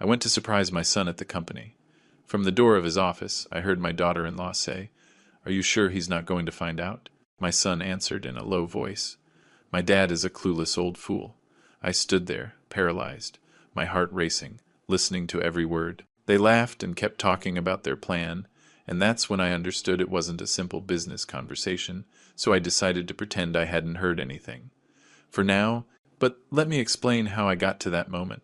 I went to surprise my son at the company. From the door of his office, I heard my daughter-in-law say, "Are you sure he's not going to find out?" My son answered in a low voice, "My dad is a clueless old fool." I stood there, paralyzed, my heart racing, listening to every word. They laughed and kept talking about their plan, and that's when I understood it wasn't a simple business conversation, so I decided to pretend I hadn't heard anything. For now, but let me explain how I got to that moment.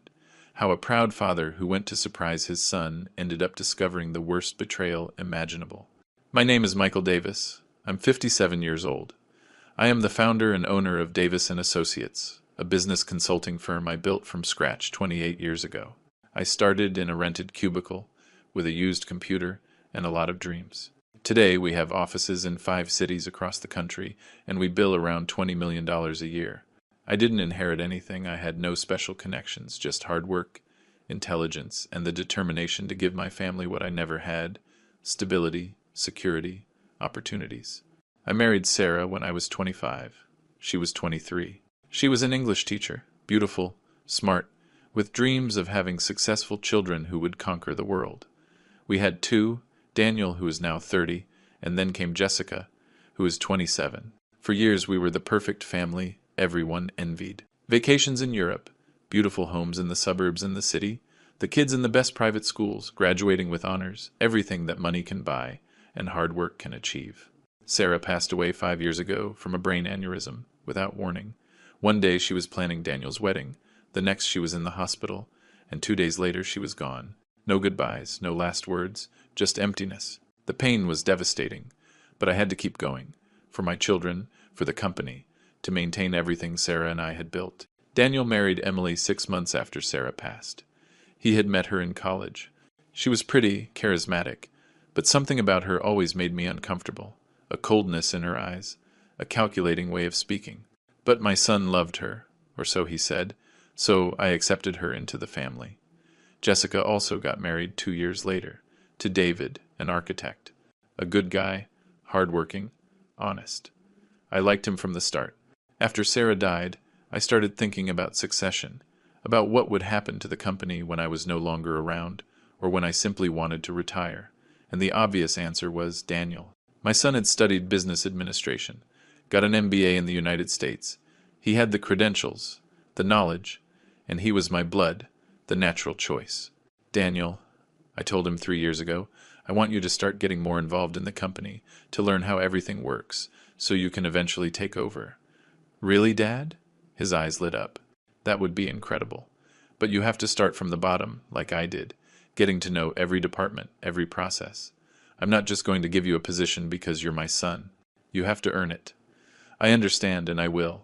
How a proud father who went to surprise his son ended up discovering the worst betrayal imaginable. My name is Michael Davis. I'm 57 years old. I am the founder and owner of Davis & Associates, a business consulting firm I built from scratch 28 years ago. I started in a rented cubicle with a used computer and a lot of dreams. Today, we have offices in 5 cities across the country, and we bill around $20 million a year. I didn't inherit anything. I had no special connections, just hard work, intelligence, and the determination to give my family what I never had: stability, security, opportunities. I married Sarah when I was 25. She was 23. She was an English teacher, beautiful, smart, with dreams of having successful children who would conquer the world. We had 2, Daniel, who is now 30, and then came Jessica, who is 27. For years we were the perfect family everyone envied. Vacations in Europe, beautiful homes in the suburbs and the city, the kids in the best private schools, graduating with honors, everything that money can buy and hard work can achieve. Sarah passed away 5 years ago from a brain aneurysm, without warning. One day she was planning Daniel's wedding, the next she was in the hospital, and 2 days later she was gone. No goodbyes, no last words, just emptiness. The pain was devastating, but I had to keep going. For my children, for the company, to maintain everything Sarah and I had built. Daniel married Emily 6 months after Sarah passed. He had met her in college. She was pretty, charismatic, but something about her always made me uncomfortable. A coldness in her eyes, a calculating way of speaking. But my son loved her, or so he said, so I accepted her into the family. Jessica also got married 2 years later, to David, an architect. A good guy, hardworking, honest. I liked him from the start. After Sarah died, I started thinking about succession, about what would happen to the company when I was no longer around, or when I simply wanted to retire. And the obvious answer was Daniel. My son had studied business administration, got an MBA in the United States. He had the credentials, the knowledge, and he was my blood, the natural choice. Daniel, I told him 3 years ago, I want you to start getting more involved in the company, to learn how everything works, so you can eventually take over. Really, Dad? His eyes lit up. That would be incredible. But you have to start from the bottom, like I did, getting to know every department, every process. I'm not just going to give you a position because you're my son. You have to earn it. I understand, and I will.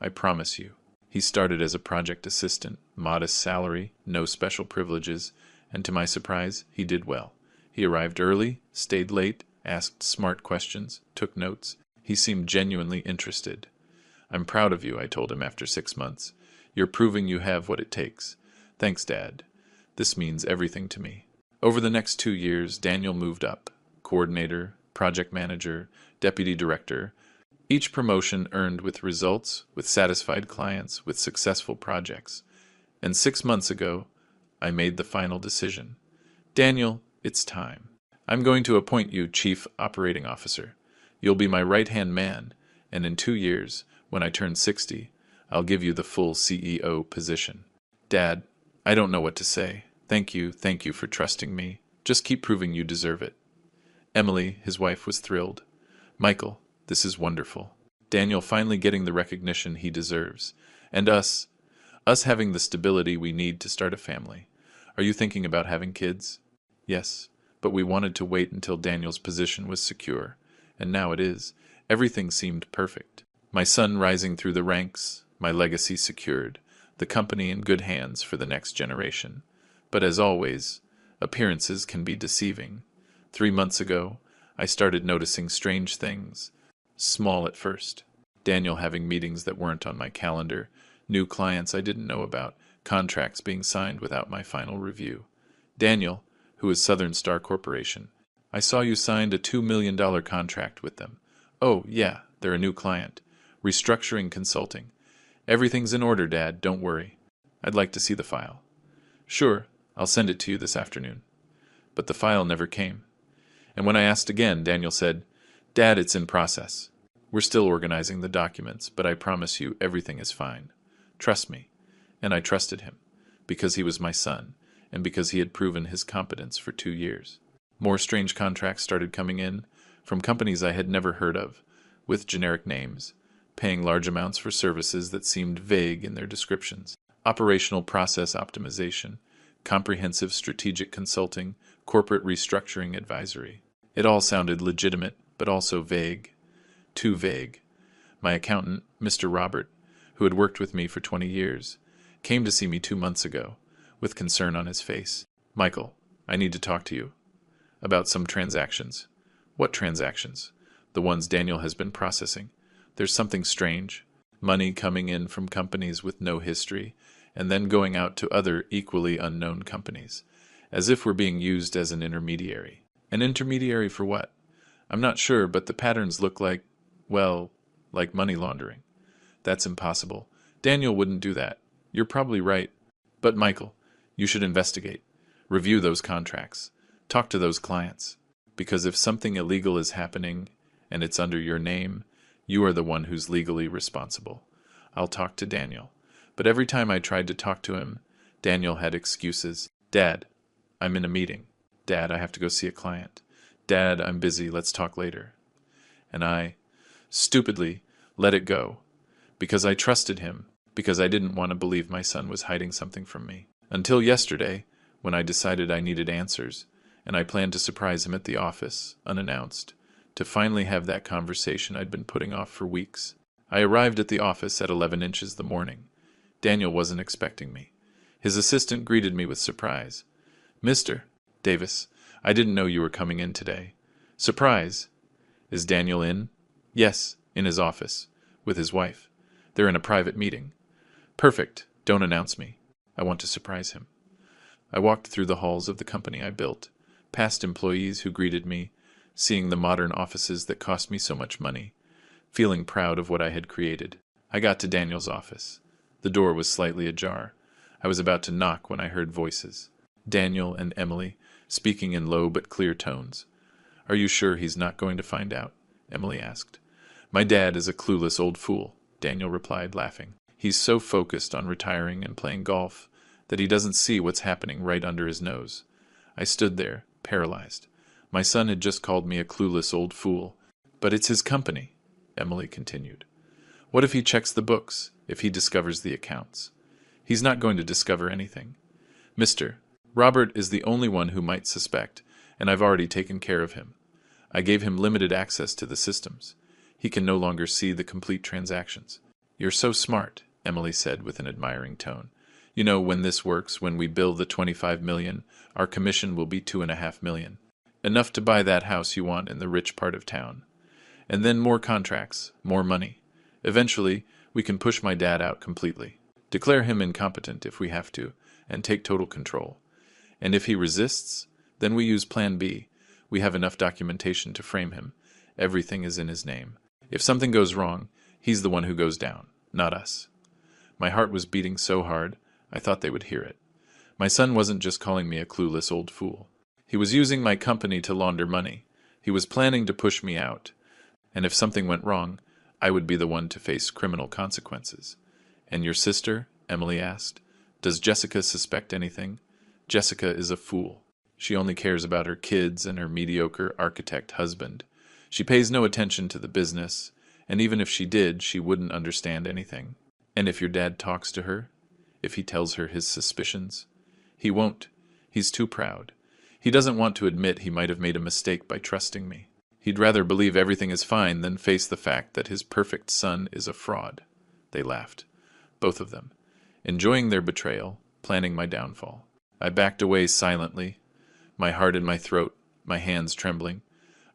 I promise you. He started as a project assistant, modest salary, no special privileges, and to my surprise, he did well. He arrived early, stayed late, asked smart questions, took notes. He seemed genuinely interested. I'm proud of you, I told him after 6 months. You're proving you have what it takes. Thanks, Dad. This means everything to me. Over the next 2 years, Daniel moved up. Coordinator, project manager, deputy director. Each promotion earned with results, with satisfied clients, with successful projects. And 6 months ago, I made the final decision. Daniel, it's time. I'm going to appoint you Chief Operating Officer. You'll be my right-hand man, and in 2 years, when I turn 60, I'll give you the full CEO position. Dad, I don't know what to say. Thank you for trusting me. Just keep proving you deserve it. Emily, his wife, was thrilled. Michael, this is wonderful. Daniel finally getting the recognition he deserves. And us having the stability we need to start a family. Are you thinking about having kids? Yes, but we wanted to wait until Daniel's position was secure. And now it is. Everything seemed perfect. My son rising through the ranks, my legacy secured, the company in good hands for the next generation. But as always, appearances can be deceiving. 3 months ago, I started noticing strange things. Small at first. Daniel having meetings that weren't on my calendar, new clients I didn't know about, contracts being signed without my final review. Daniel, who is Southern Star Corporation, I saw you signed a $2 million contract with them. Oh, yeah, they're a new client. Restructuring consulting. Everything's in order, Dad, don't worry. I'd like to see the file. Sure, I'll send it to you this afternoon. But the file never came. And when I asked again, Daniel said, Dad, it's in process. We're still organizing the documents, but I promise you everything is fine. Trust me. And I trusted him, because he was my son, and because he had proven his competence for 2 years. More strange contracts started coming in, from companies I had never heard of, with generic names, paying large amounts for services that seemed vague in their descriptions. Operational process optimization, comprehensive strategic consulting, corporate restructuring advisory. It all sounded legitimate, but also vague. Too vague. My accountant, Mr. Robert, who had worked with me for 20 years, came to see me 2 months ago, with concern on his face. Michael, I need to talk to you about some transactions. What transactions? The ones Daniel has been processing. There's something strange. Money coming in from companies with no history, and then going out to other equally unknown companies, as if we're being used as an intermediary. An intermediary for what? I'm not sure, but the patterns look like, well, like money laundering. That's impossible. Daniel wouldn't do that. You're probably right. But Michael, you should investigate. Review those contracts. Talk to those clients. Because if something illegal is happening, and it's under your name, you are the one who's legally responsible. I'll talk to Daniel. But every time I tried to talk to him, Daniel had excuses. Dad, I'm in a meeting. Dad, I have to go see a client. Dad, I'm busy. Let's talk later. And I, stupidly, let it go. Because I trusted him. Because I didn't want to believe my son was hiding something from me. Until yesterday, when I decided I needed answers, and I planned to surprise him at the office, unannounced, to finally have that conversation I'd been putting off for weeks. I arrived at the office at 11 inches the morning. Daniel wasn't expecting me. His assistant greeted me with surprise. Mr. Davis, I didn't know you were coming in today. Surprise. Is Daniel in? Yes, in his office, with his wife. They're in a private meeting. Perfect. Don't announce me. I want to surprise him. I walked through the halls of the company I built, past employees who greeted me, seeing the modern offices that cost me so much money, feeling proud of what I had created. I got to Daniel's office. The door was slightly ajar. I was about to knock when I heard voices. Daniel and Emily, speaking in low but clear tones. Are you sure he's not going to find out? Emily asked. My dad is a clueless old fool, Daniel replied, laughing. He's so focused on retiring and playing golf that he doesn't see what's happening right under his nose. I stood there, paralyzed. My son had just called me a clueless old fool. But it's his company, Emily continued. What if he checks the books, if he discovers the accounts? He's not going to discover anything. Mr. Robert is the only one who might suspect, and I've already taken care of him. I gave him limited access to the systems. He can no longer see the complete transactions. You're so smart, Emily said with an admiring tone. You know, when this works, when we bill the $25 million, our commission will be $2.5 million. Enough to buy that house you want in the rich part of town. And then more contracts, more money. Eventually, we can push my dad out completely. Declare him incompetent if we have to, and take total control. And if he resists, then we use Plan B. We have enough documentation to frame him. Everything is in his name. If something goes wrong, he's the one who goes down, not us. My heart was beating so hard, I thought they would hear it. My son wasn't just calling me a clueless old fool. He was using my company to launder money. He was planning to push me out. And if something went wrong, I would be the one to face criminal consequences. And your sister? Emily asked. Does Jessica suspect anything? Jessica is a fool. She only cares about her kids and her mediocre architect husband. She pays no attention to the business, and even if she did, she wouldn't understand anything. And if your dad talks to her, if he tells her his suspicions, he won't. He's too proud. He doesn't want to admit he might have made a mistake by trusting me. He'd rather believe everything is fine than face the fact that his perfect son is a fraud. They laughed, both of them, enjoying their betrayal, planning my downfall. I backed away silently, my heart in my throat, my hands trembling.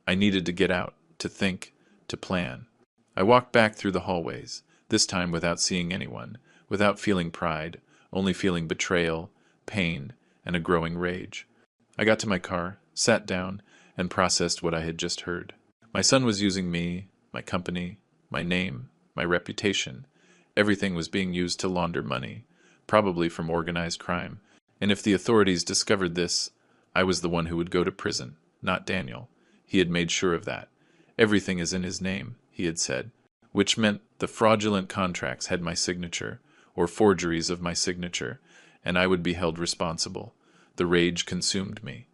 I needed to get out, to think, to plan. I walked back through the hallways, this time without seeing anyone, without feeling pride, only feeling betrayal, pain, and a growing rage. I got to my car, sat down, and processed what I had just heard. My son was using me, my company, my name, my reputation. Everything was being used to launder money, probably from organized crime. And if the authorities discovered this, I was the one who would go to prison, not Daniel. He had made sure of that. Everything is in his name, he had said, which meant the fraudulent contracts had my signature, or forgeries of my signature, and I would be held responsible. The rage consumed me.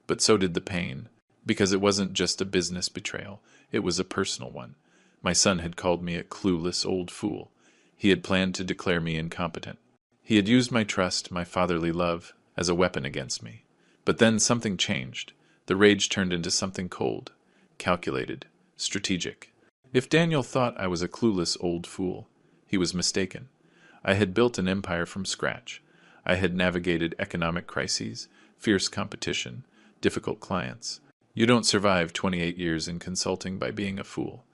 But so did the pain, because it wasn't just a business betrayal, it was a personal one. My son had called me a clueless old fool. He had planned to declare me incompetent. He had used my trust, my fatherly love, as a weapon against me. But then something changed. The rage turned into something cold, calculated, strategic. If Daniel thought I was a clueless old fool, he was mistaken. I had built an empire from scratch. I had navigated economic crises, fierce competition, difficult clients. You don't survive 28 years in consulting by being a fool.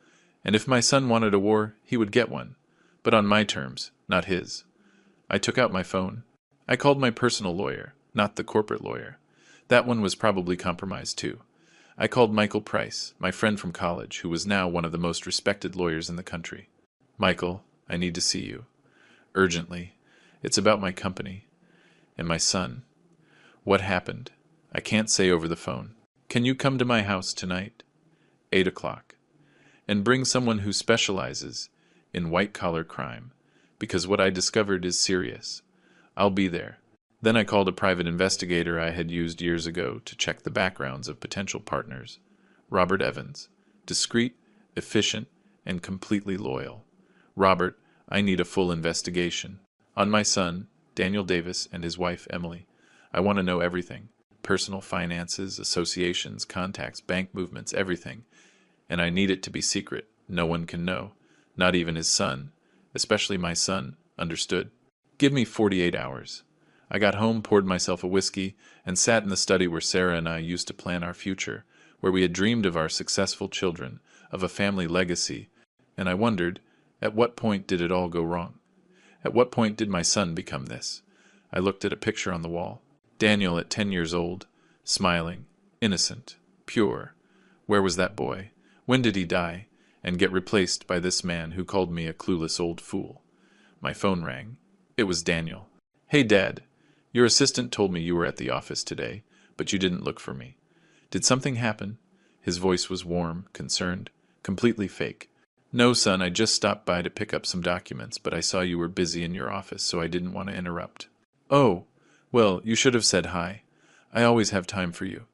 And if my son wanted a war, he would get one. But on my terms, not his. I took out my phone. I called my personal lawyer, not the corporate lawyer. That one was probably compromised too. I called Michael Price, my friend from college, who was now one of the most respected lawyers in the country. Michael, I need to see you. Urgently. It's about my company. And my son. What happened? I can't say over the phone. Can you come to my house tonight? 8 o'clock. And bring someone who specializes in white-collar crime, because what I discovered is serious. I'll be there. Then I called a private investigator I had used years ago to check the backgrounds of potential partners. Robert Evans. Discreet, efficient, and completely loyal. Robert, I need a full investigation. On my son, Daniel Davis, and his wife, Emily. I want to know everything. Personal finances, associations, contacts, bank movements, everything. And I need it to be secret. No one can know. Not even his son. Especially my son. Understood? Give me 48 hours. I got home, poured myself a whiskey, and sat in the study where Sarah and I used to plan our future, where we had dreamed of our successful children, of a family legacy, and I wondered, at what point did it all go wrong? At what point did my son become this? I looked at a picture on the wall. Daniel at 10 years old, smiling, innocent, pure. Where was that boy? When did he die, and get replaced by this man who called me a clueless old fool? My phone rang. It was Daniel. Hey, Dad. Your assistant told me you were at the office today, but you didn't look for me. Did something happen? His voice was warm, concerned, completely fake. No, son, I just stopped by to pick up some documents, but I saw you were busy in your office, so I didn't want to interrupt. Oh, well, you should have said hi. I always have time for you.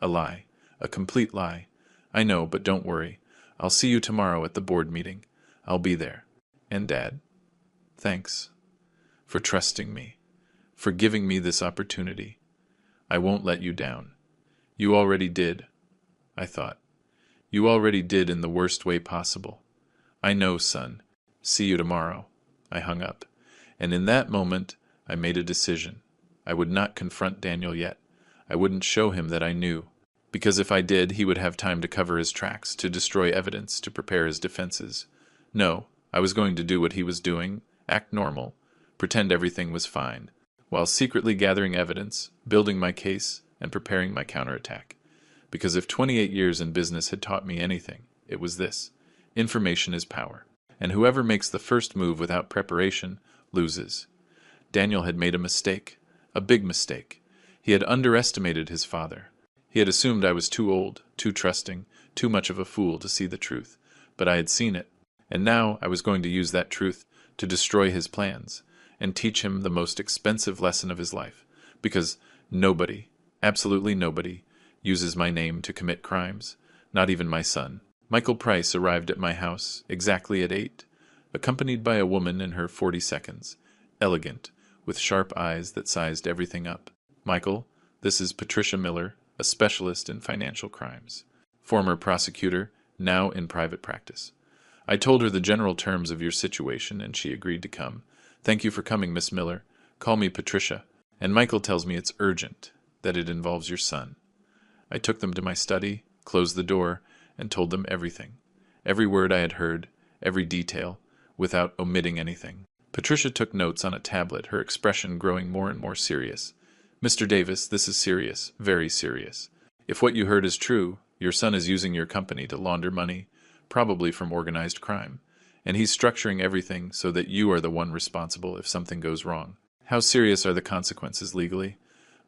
A lie. A complete lie. I know, but don't worry. I'll see you tomorrow at the board meeting. I'll be there. And Dad, thanks for trusting me, for giving me this opportunity. I won't let you down. You already did, I thought. You already did in the worst way possible. I know, son. See you tomorrow. I hung up. And in that moment, I made a decision. I would not confront Daniel yet. I wouldn't show him that I knew. Because if I did, he would have time to cover his tracks, to destroy evidence, to prepare his defenses. No, I was going to do what he was doing, act normal, pretend everything was fine, while secretly gathering evidence, building my case, and preparing my counterattack. Because if 28 years in business had taught me anything, it was this. Information is power, and whoever makes the first move without preparation loses. Daniel had made a mistake, a big mistake. He had underestimated his father. He had assumed I was too old, too trusting, too much of a fool to see the truth, but I had seen it, and now I was going to use that truth to destroy his plans and teach him the most expensive lesson of his life, because nobody, absolutely nobody, uses my name to commit crimes, not even my son. Michael Price arrived at my house exactly at 8, accompanied by a woman in her 42nds, elegant, with sharp eyes that sized everything up. Michael, this is Patricia Miller, a specialist in financial crimes, former prosecutor, now in private practice. I told her the general terms of your situation, and she agreed to come. Thank you for coming, Miss Miller. Call me Patricia. And Michael tells me it's urgent, that it involves your son. I took them to my study, closed the door, and told them everything. Every word I had heard, every detail, without omitting anything. Patricia took notes on a tablet, her expression growing more and more serious. Mr. Davis, this is serious, very serious. If what you heard is true, your son is using your company to launder money, probably from organized crime, and he's structuring everything so that you are the one responsible if something goes wrong. How serious are the consequences legally?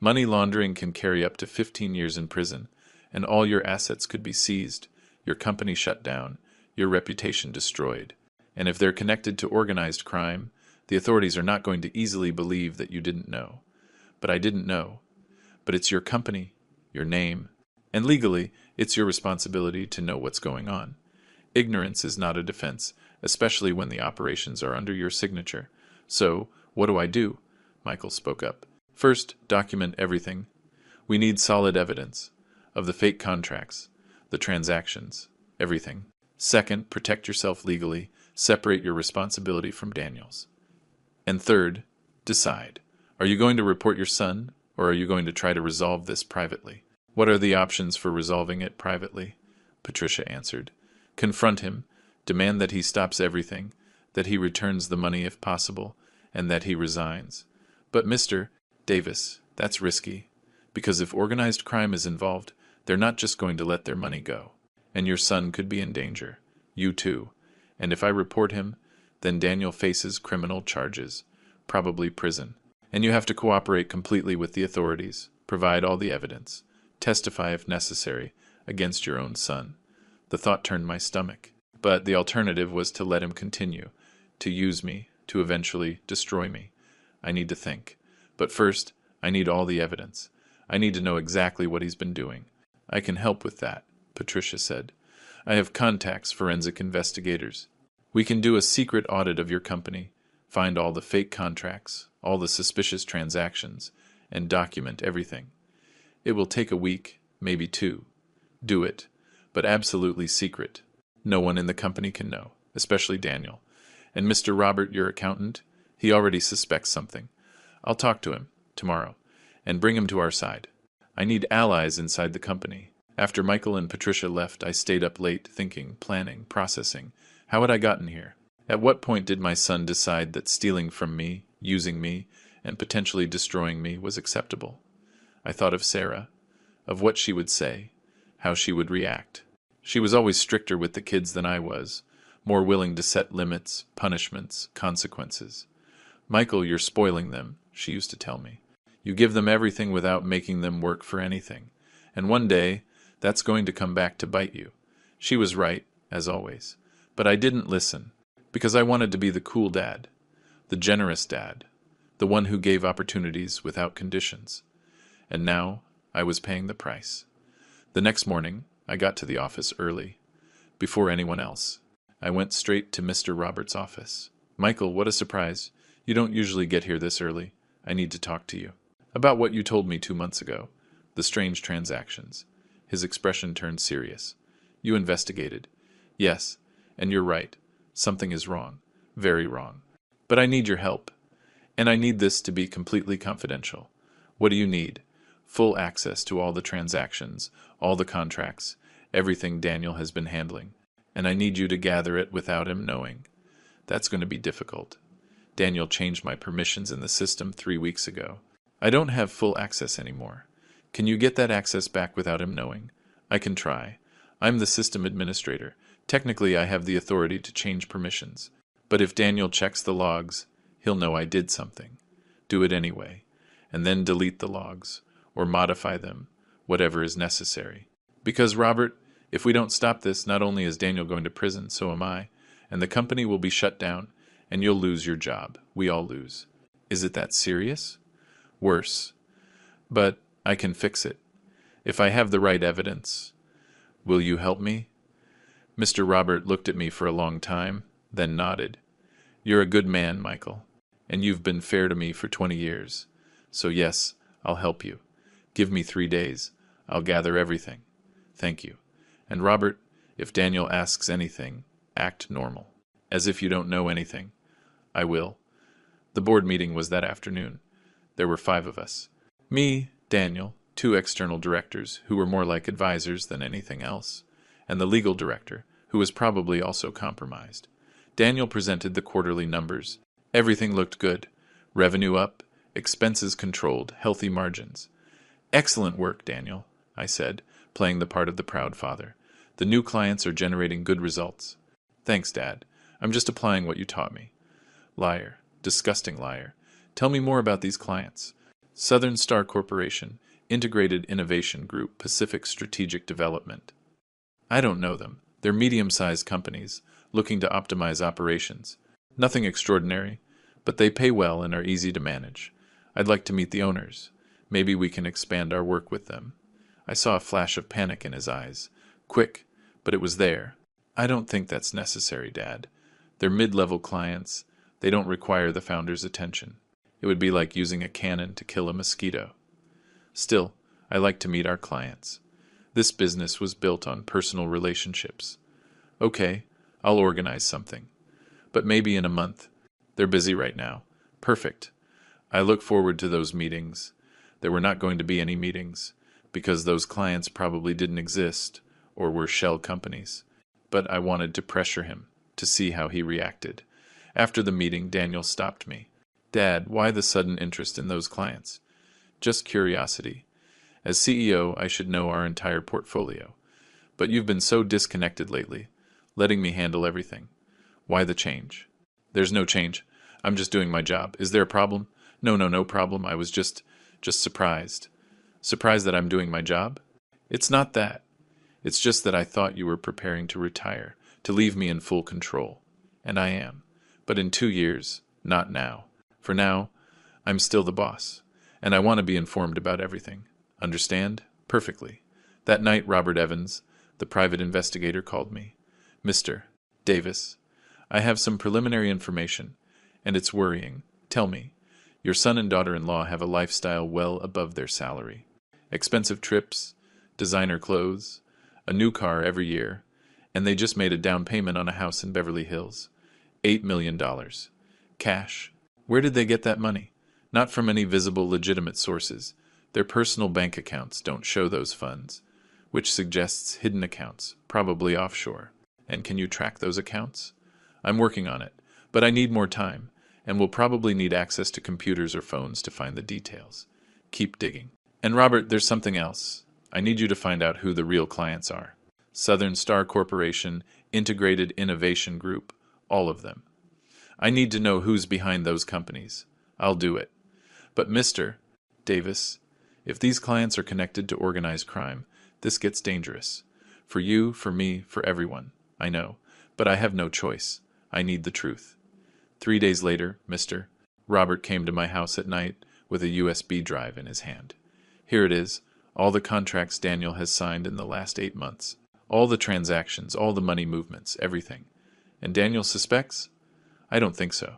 Money laundering can carry up to 15 years in prison, and all your assets could be seized, your company shut down, your reputation destroyed. And if they're connected to organized crime, the authorities are not going to easily believe that you didn't know. But I didn't know. But it's your company, your name, and legally, it's your responsibility to know what's going on. Ignorance is not a defense, especially when the operations are under your signature. So, what do? Michael spoke up. First, document everything. We need solid evidence of the fake contracts, the transactions, everything. Second, protect yourself legally. Separate your responsibility from Daniel's. And third, decide. Are you going to report your son, or are you going to try to resolve this privately? What are the options for resolving it privately? Patricia answered. Confront him, demand that he stops everything, that he returns the money if possible, and that he resigns. But Mr. Davis, that's risky, because if organized crime is involved, they're not just going to let their money go. And your son could be in danger. You too. And if I report him, then Daniel faces criminal charges, probably prison. And you have to cooperate completely with the authorities, provide all the evidence, testify if necessary, against your own son. The thought turned my stomach. But the alternative was to let him continue, to use me, to eventually destroy me. I need to think. But first, I need all the evidence. I need to know exactly what he's been doing. I can help with that, Patricia said. I have contacts, forensic investigators. We can do a secret audit of your company, find all the fake contracts, all the suspicious transactions, and document everything. It will take a week, maybe 2. Do it, but absolutely secret. No one in the company can know, especially Daniel. And Mr. Robert, your accountant, he already suspects something. I'll talk to him tomorrow and bring him to our side. I need allies inside the company. After Michael and Patricia left, I stayed up late thinking, planning, processing. How had I gotten here? At what point did my son decide that stealing from me, using me, and potentially destroying me was acceptable? I thought of Sarah, of what she would say, how she would react. She was always stricter with the kids than I was, more willing to set limits, punishments, consequences. Michael, you're spoiling them, she used to tell me. You give them everything without making them work for anything. And one day, that's going to come back to bite you. She was right, as always. But I didn't listen, because I wanted to be the cool dad, the generous dad, the one who gave opportunities without conditions. And now, I was paying the price. The next morning, I got to the office early, before anyone else. I went straight to Mr. Roberts' office. Michael, what a surprise. You don't usually get here this early. I need to talk to you. About what you told me 2 months ago, the strange transactions. His expression turned serious. You investigated. Yes, and you're right. Something is wrong. Very wrong. But I need your help. And I need this to be completely confidential. What do you need? Full access to all the transactions, all the contracts, everything Daniel has been handling. And I need you to gather it without him knowing. That's going to be difficult. Daniel changed my permissions in the system 3 weeks ago. I don't have full access anymore. Can you get that access back without him knowing? I can try. I'm the system administrator. Technically, I have the authority to change permissions. But if Daniel checks the logs, he'll know I did something. Do it anyway. And then delete the logs, or modify them, whatever is necessary. Because, Robert, if we don't stop this, not only is Daniel going to prison, so am I, and the company will be shut down, and you'll lose your job. We all lose. Is it that serious? Worse. But I can fix it. If I have the right evidence. Will you help me? Mr. Robert looked at me for a long time, then nodded. You're a good man, Michael, and you've been fair to me for 20 years. So yes, I'll help you. Give me 3 days. I'll gather everything. Thank you. And Robert, if Daniel asks anything, act normal, as if you don't know anything. I will. The board meeting was that afternoon. There were 5 of us. Me, Daniel, 2 external directors, who were more like advisors than anything else, and the legal director, who was probably also compromised. Daniel presented the quarterly numbers. Everything looked good. Revenue up, expenses controlled, healthy margins. Excellent work, Daniel, I said, playing the part of the proud father. The new clients are generating good results. Thanks, Dad. I'm just applying what you taught me. Liar. Disgusting liar. Tell me more about these clients. Southern Star Corporation, Integrated Innovation Group, Pacific Strategic Development. I don't know them. They're medium-sized companies, looking to optimize operations. Nothing extraordinary, but they pay well and are easy to manage. I'd like to meet the owners. Maybe we can expand our work with them. I saw a flash of panic in his eyes. Quick, but it was there. I don't think that's necessary, Dad. They're mid-level clients. They don't require the founder's attention. It would be like using a cannon to kill a mosquito. Still, I like to meet our clients. This business was built on personal relationships. Okay, I'll organize something. But maybe in a month. They're busy right now. Perfect. I look forward to those meetings. There were not going to be any meetings, because those clients probably didn't exist, or were shell companies. But I wanted to pressure him, to see how he reacted. After the meeting, Daniel stopped me. Dad, why the sudden interest in those clients? Just curiosity. As CEO, I should know our entire portfolio. But you've been so disconnected lately, letting me handle everything. Why the change? There's no change. I'm just doing my job. Is there a problem? No problem. I was just surprised. Surprised that I'm doing my job? It's not that. It's just that I thought you were preparing to retire, to leave me in full control. And I am. But in 2 years, not now. For now, I'm still the boss, and I want to be informed about everything. Understand? Perfectly. That night, Robert Evans, the private investigator, called me. Mr. Davis, I have some preliminary information, and it's worrying. Tell me, your son and daughter-in-law have a lifestyle well above their salary. Expensive trips, designer clothes, a new car every year, and they just made a down payment on a house in Beverly Hills. $8 million. Cash. Where did they get that money? Not from any visible, legitimate sources. Their personal bank accounts don't show those funds, which suggests hidden accounts, probably offshore. And can you track those accounts? I'm working on it, but I need more time, and will probably need access to computers or phones to find the details. Keep digging. And Robert, there's something else. I need you to find out who the real clients are. Southern Star Corporation, Integrated Innovation Group, all of them. I need to know who's behind those companies. I'll do it. But Mr. Davis, if these clients are connected to organized crime, this gets dangerous. For you, for me, for everyone. I know. But I have no choice. I need the truth. 3 days later, Mr. Robert came to my house at night with a USB drive in his hand. Here it is, all the contracts Daniel has signed in the last 8 months. All the transactions, all the money movements, everything. And Daniel suspects? I don't think so.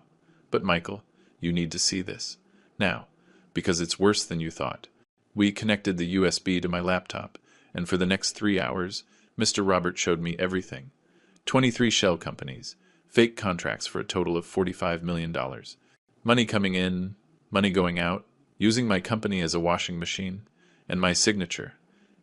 But Michael, you need to see this. Now, because it's worse than you thought. We connected the USB to my laptop, and for the next 3 hours, Mr. Robert showed me everything. 23 shell companies, fake contracts for a total of $45 million. Money coming in, money going out, using my company as a washing machine, and my signature.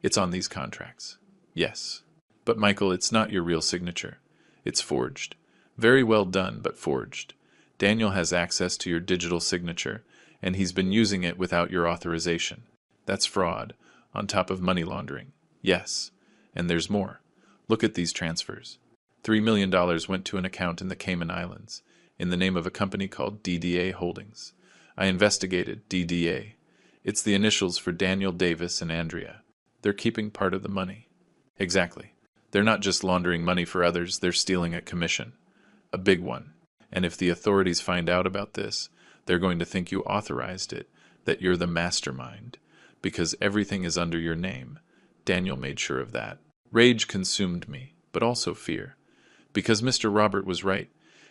It's on these contracts. Yes. But Michael, it's not your real signature. It's forged. Very well done, but forged. Daniel has access to your digital signature, and he's been using it without your authorization. That's fraud, on top of money laundering. Yes. And there's more. Look at these transfers. $3 million went to an account in the Cayman Islands, in the name of a company called DDA Holdings. I investigated DDA. It's the initials for Daniel Davis and Andrea. They're keeping part of the money. Exactly. They're not just laundering money for others, they're stealing a commission. A big one. And if the authorities find out about this, they're going to think you authorized it, that you're the mastermind, because everything is under your name. Daniel made sure of that. Rage consumed me, but also fear. Because Mr. Robert was right.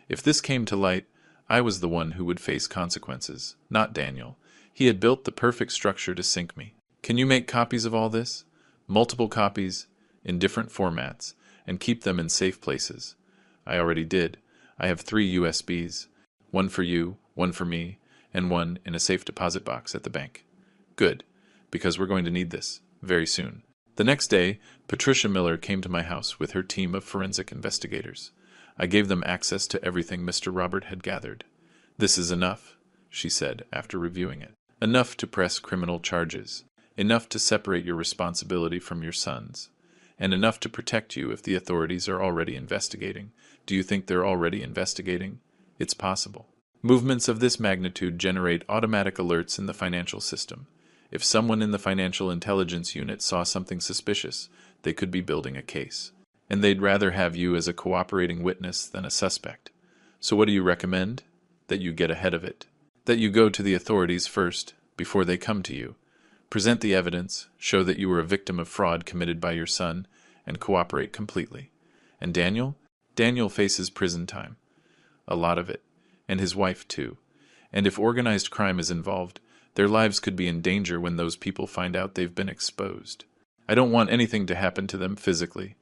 If this came to light, I was the one who would face consequences, not Daniel. He had built the perfect structure to sink me. Can you make copies of all this? Multiple copies, in different formats, and keep them in safe places. I already did. I have 3 USBs, one for you, one for me, and one in a safe deposit box at the bank. Good, because we're going to need this very soon. The next day, Patricia Miller came to my house with her team of forensic investigators. I gave them access to everything Mr. Robert had gathered. This is enough, she said after reviewing it. Enough to press criminal charges. Enough to separate your responsibility from your son's. And enough to protect you if the authorities are already investigating. Do you think they're already investigating? It's possible. Movements of this magnitude generate automatic alerts in the financial system. If someone in the financial intelligence unit saw something suspicious, they could be building a case. And they'd rather have you as a cooperating witness than a suspect. So what do you recommend? That you get ahead of it. That you go to the authorities first, before they come to you. Present the evidence, show that you were a victim of fraud committed by your son, and cooperate completely. And Daniel? Daniel faces prison time. A lot of it. And his wife, too. And if organized crime is involved, their lives could be in danger when those people find out they've been exposed. I don't want anything to happen to them physically.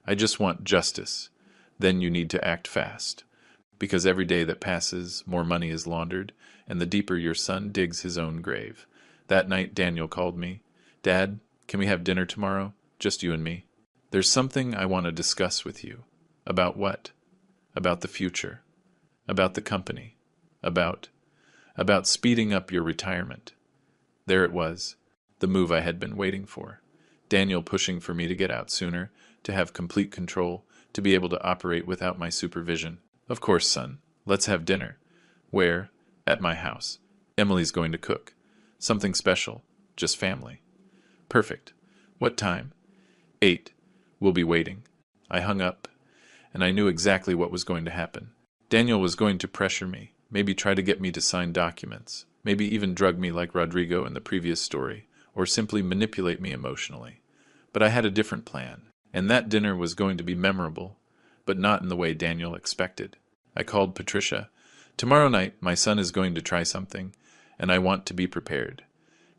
I just want justice. Then you need to act fast. Because every day that passes, more money is laundered, and the deeper your son digs his own grave. That night, Daniel called me. Dad, can we have dinner tomorrow? Just you and me. There's something I want to discuss with you. About what? About the future. About the company. About speeding up your retirement. There it was, the move I had been waiting for. Daniel pushing for me to get out sooner, to have complete control, to be able to operate without my supervision. Of course, son. Let's have dinner. Where? At my house. Emily's going to cook. Something special. Just family. Perfect. What time? 8. We'll be waiting. I hung up, and I knew exactly what was going to happen. Daniel was going to pressure me, maybe try to get me to sign documents, maybe even drug me like Rodrigo in the previous story, or simply manipulate me emotionally. But I had a different plan, and that dinner was going to be memorable, but not in the way Daniel expected. I called Patricia. Tomorrow night, my son is going to try something, and I want to be prepared.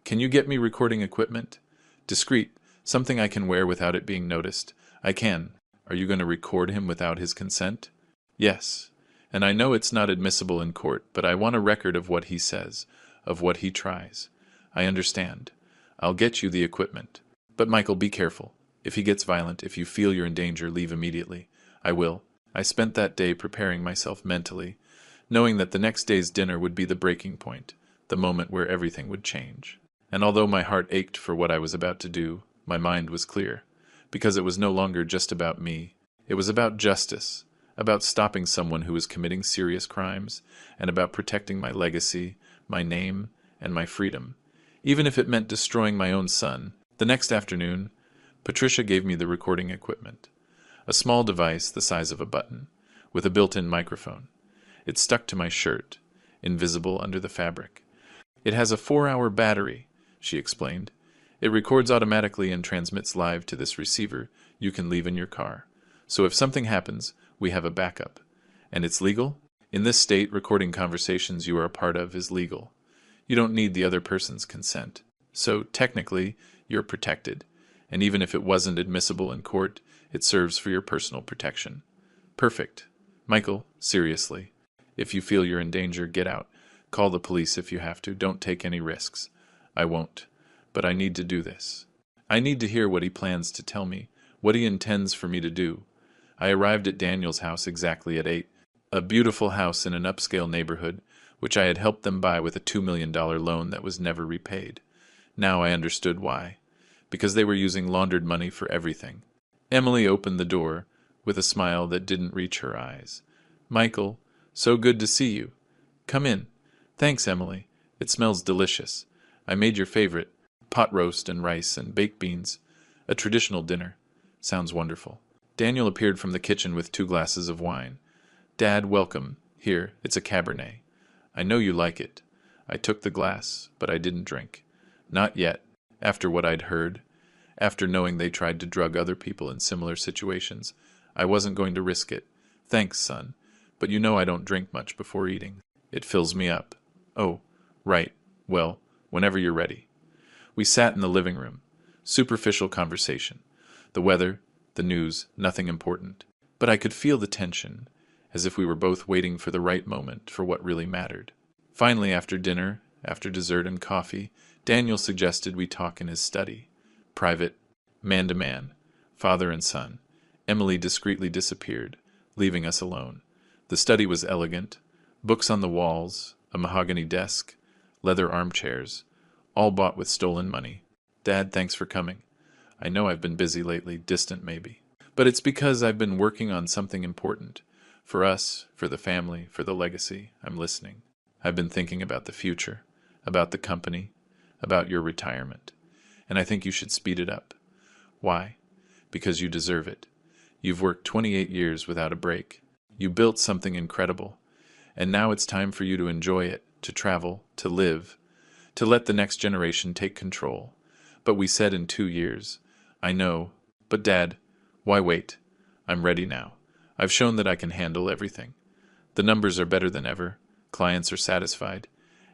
Can you get me recording equipment? Discreet, something I can wear without it being noticed. I can. Are you going to record him without his consent? Yes. And I know it's not admissible in court, but I want a record of what he says, of what he tries. I understand. I'll get you the equipment. But Michael, be careful. If he gets violent, if you feel you're in danger, leave immediately. I will. I spent that day preparing myself mentally, knowing that the next day's dinner would be the breaking point, the moment where everything would change. And although my heart ached for what I was about to do, my mind was clear, because it was no longer just about me. It was about justice, about stopping someone who was committing serious crimes, and about protecting my legacy, my name, and my freedom, even if it meant destroying my own son. The next afternoon, Patricia gave me the recording equipment, a small device the size of a button, with a built-in microphone. It stuck to my shirt, invisible under the fabric. It has a 4-hour battery, she explained. It records automatically and transmits live to this receiver you can leave in your car. So if something happens, we have a backup. And it's legal? In this state, recording conversations you are a part of is legal. You don't need the other person's consent. So, technically, you're protected. And even if it wasn't admissible in court, it serves for your personal protection. Perfect. Michael, seriously. If you feel you're in danger, get out. Call the police if you have to. Don't take any risks. I won't. But I need to do this. I need to hear what he plans to tell me, what he intends for me to do. I arrived at Daniel's house exactly at 8, a beautiful house in an upscale neighborhood, which I had helped them buy with a $2 million loan that was never repaid. Now I understood why. Because they were using laundered money for everything. Emily opened the door, with a smile that didn't reach her eyes. Michael, so good to see you. Come in. Thanks, Emily. It smells delicious. I made your favorite, pot roast and rice and baked beans. A traditional dinner. Sounds wonderful. Daniel appeared from the kitchen with 2 glasses of wine. Dad, welcome. Here, it's a Cabernet. I know you like it. I took the glass, but I didn't drink. Not yet, after what I'd heard. After knowing they tried to drug other people in similar situations, I wasn't going to risk it. Thanks, son. But you know I don't drink much before eating. It fills me up. Oh, right. Well, whenever you're ready. We sat in the living room. Superficial conversation. The weather, the news, nothing important. But I could feel the tension, as if we were both waiting for the right moment for what really mattered. Finally, after dinner, after dessert and coffee, Daniel suggested we talk in his study. Private, man-to-man, father and son. Emily discreetly disappeared, leaving us alone. The study was elegant. Books on the walls, a mahogany desk, leather armchairs, all bought with stolen money. Dad, thanks for coming. I know I've been busy lately, distant maybe. But it's because I've been working on something important. For us, for the family, for the legacy. I'm listening. I've been thinking about the future, about the company, about your retirement, and I think you should speed it up. Why? Because you deserve it. You've worked 28 years without a break. You built something incredible, and now it's time for you to enjoy it, to travel, to live, to let the next generation take control. But we said in 2 years. I know, but Dad, why wait? I'm ready now. I've shown that I can handle everything. The numbers are better than ever. Clients are satisfied.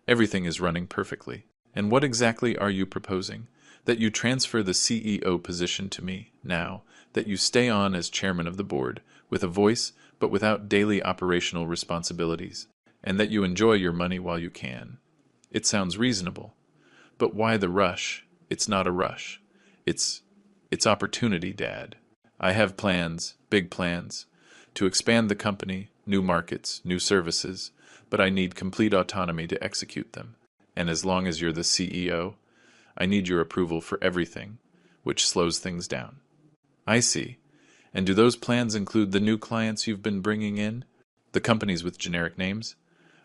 Everything is running perfectly. And what exactly are you proposing? That you transfer the CEO position to me now, that you stay on as chairman of the board, with a voice but without daily operational responsibilities, and that you enjoy your money while you can. It sounds reasonable. But why the rush? It's not a rush. It's opportunity, Dad. I have plans, big plans, to expand the company, new markets, new services, but I need complete autonomy to execute them. And as long as you're the CEO, I need your approval for everything, which slows things down. I see. And do those plans include the new clients you've been bringing in? The companies with generic names?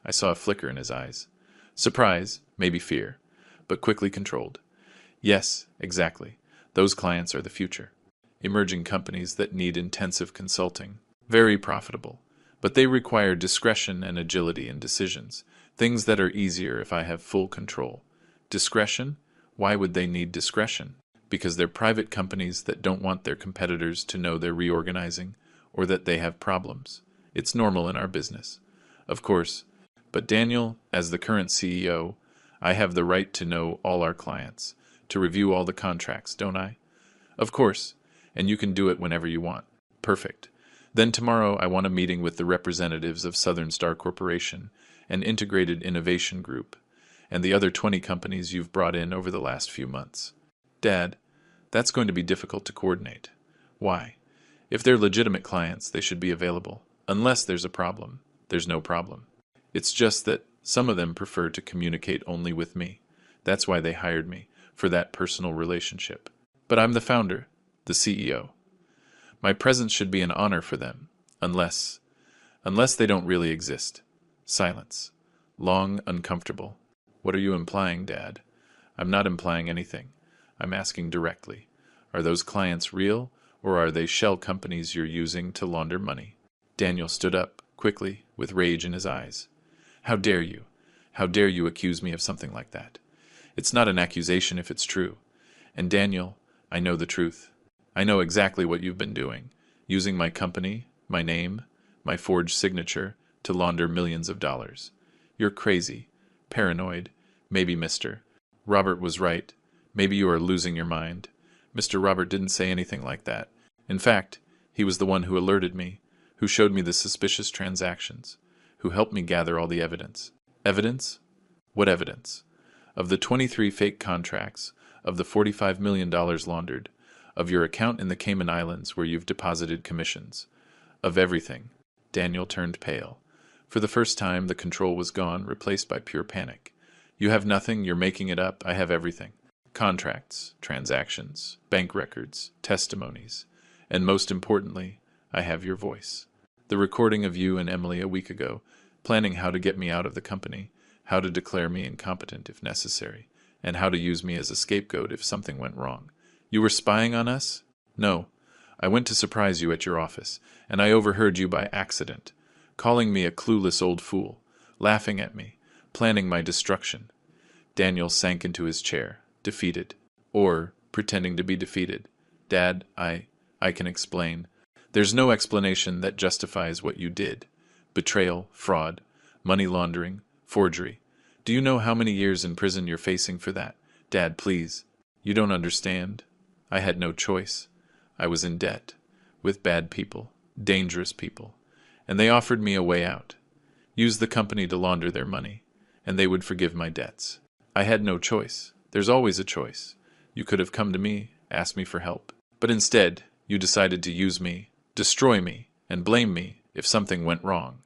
I saw a flicker in his eyes. Surprise, maybe fear, but quickly controlled. Yes, exactly. Those clients are the future. Emerging companies that need intensive consulting. Very profitable. But they require discretion and agility in decisions. Things that are easier if I have full control. Discretion? Why would they need discretion? Because they're private companies that don't want their competitors to know they're reorganizing or that they have problems. It's normal in our business. Of course. But Daniel, as the current CEO, I have the right to know all our clients, to review all the contracts, don't I? Of course. And you can do it whenever you want. Perfect. Then tomorrow I want a meeting with the representatives of Southern Star Corporation and Integrated Innovation Group, and the other 20 companies you've brought in over the last few months. Dad, that's going to be difficult to coordinate. Why? If they're legitimate clients, they should be available. Unless there's a problem, there's no problem. It's just that some of them prefer to communicate only with me. That's why they hired me, for that personal relationship. But I'm the founder, the CEO. My presence should be an honor for them, unless they don't really exist. Silence. Long, uncomfortable. What are you implying, Dad? I'm not implying anything. I'm asking directly. Are those clients real, or are they shell companies you're using to launder money? Daniel stood up, quickly, with rage in his eyes. How dare you? How dare you accuse me of something like that? It's not an accusation if it's true. And Daniel, I know the truth. I know exactly what you've been doing, using my company, my name, my forged signature, to launder millions of dollars. You're crazy, paranoid, maybe Mr. Robert was right. Maybe you are losing your mind. Mr. Robert didn't say anything like that. In fact, he was the one who alerted me, who showed me the suspicious transactions, who helped me gather all the evidence. Evidence? What evidence? Of the 23 fake contracts, of the $45 million laundered, of your account in the Cayman Islands where you've deposited commissions. Of everything. Daniel turned pale. For the first time, the control was gone, replaced by pure panic. You have nothing, you're making it up, I have everything. Contracts, transactions, bank records, testimonies, and most importantly, I have your voice. The recording of you and Emily a week ago, planning how to get me out of the company, how to declare me incompetent if necessary, and how to use me as a scapegoat if something went wrong. You were spying on us? No. I went to surprise you at your office, and I overheard you by accident, calling me a clueless old fool, laughing at me, planning my destruction. Daniel sank into his chair, defeated, or pretending to be defeated. Dad, I can explain. There's no explanation that justifies what you did. Betrayal, fraud, money laundering, forgery. Do you know how many years in prison you're facing for that? Dad, please. You don't understand. I had no choice. I was in debt, with bad people, dangerous people, and they offered me a way out. Use the company to launder their money, and they would forgive my debts. I had no choice. There's always a choice. You could have come to me, asked me for help. But instead, you decided to use me, destroy me, and blame me if something went wrong.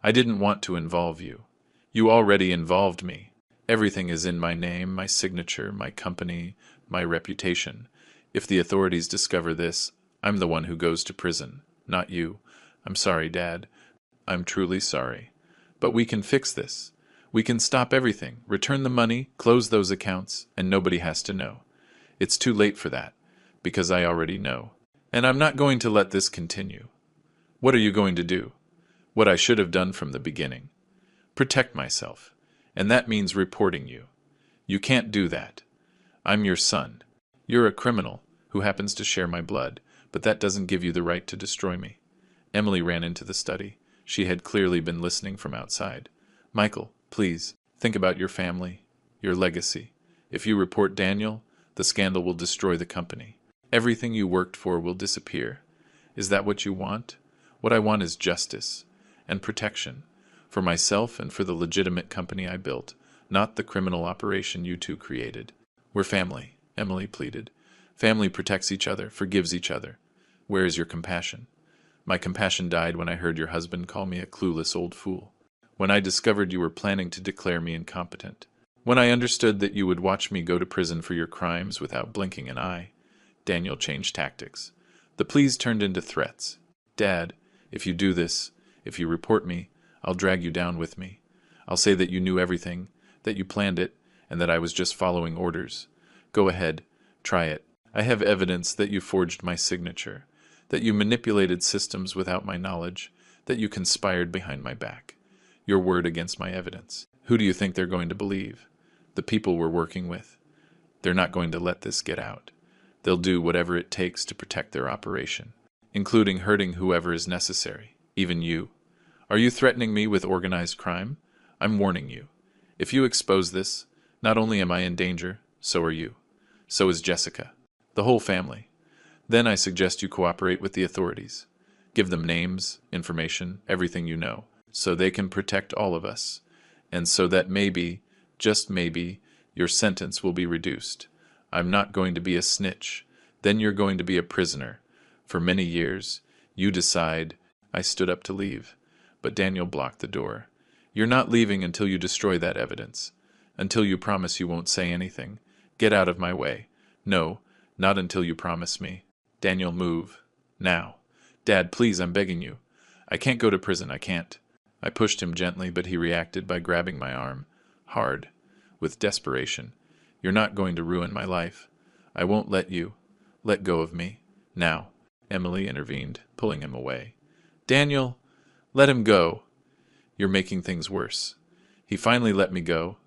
I didn't want to involve you. You already involved me. Everything is in my name, my signature, my company, my reputation. If the authorities discover this, I'm the one who goes to prison, not you. I'm sorry, Dad. I'm truly sorry. But we can fix this. We can stop everything, return the money, close those accounts, and nobody has to know. It's too late for that, because I already know. And I'm not going to let this continue. What are you going to do? What I should have done from the beginning. Protect myself. And that means reporting you. You can't do that. I'm your son. You're a criminal who happens to share my blood, but that doesn't give you the right to destroy me. Emily ran into the study. She had clearly been listening from outside. Michael, please, think about your family, your legacy. If you report Daniel, the scandal will destroy the company. Everything you worked for will disappear. Is that what you want? What I want is justice and protection for myself and for the legitimate company I built, not the criminal operation you two created. We're family, Emily pleaded. Family protects each other, forgives each other. Where is your compassion? My compassion died when I heard your husband call me a clueless old fool. When I discovered you were planning to declare me incompetent. When I understood that you would watch me go to prison for your crimes without blinking an eye. Daniel changed tactics. The pleas turned into threats. Dad, if you do this, if you report me, I'll drag you down with me. I'll say that you knew everything, that you planned it, and that I was just following orders. Go ahead, try it. I have evidence that you forged my signature, that you manipulated systems without my knowledge, that you conspired behind my back. Your word against my evidence. Who do you think they're going to believe? The people we're working with. They're not going to let this get out. They'll do whatever it takes to protect their operation, including hurting whoever is necessary, even you. Are you threatening me with organized crime? I'm warning you. If you expose this, not only am I in danger, so are you. So is Jessica. The whole family. Then I suggest you cooperate with the authorities. Give them names, information, everything you know, so they can protect all of us, and so that maybe, just maybe, your sentence will be reduced. I'm not going to be a snitch. Then you're going to be a prisoner. For many years, you decide. I stood up to leave, but Daniel blocked the door. You're not leaving until you destroy that evidence, until you promise you won't say anything. Get out of my way. No, not until you promise me. Daniel, move. Now. Dad, please, I'm begging you. I can't go to prison, I can't. I pushed him gently, but he reacted by grabbing my arm, hard, with desperation. You're not going to ruin my life. I won't let you. Let go of me. Now. Emily intervened, pulling him away. Daniel, let him go. You're making things worse. He finally let me go,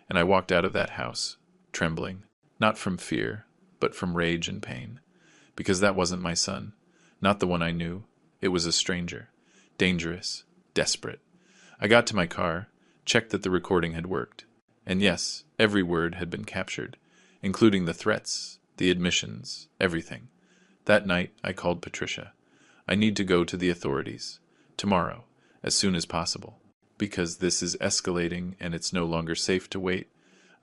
and I walked out of that house, trembling, not from fear, but from rage and pain, because that wasn't my son, not the one I knew. It was a stranger, dangerous, desperate. I got to my car, checked that the recording had worked, and yes, every word had been captured, including the threats, the admissions, everything. That night, I called Patricia. I need to go to the authorities. Tomorrow, as soon as possible. Because this is escalating and it's no longer safe to wait.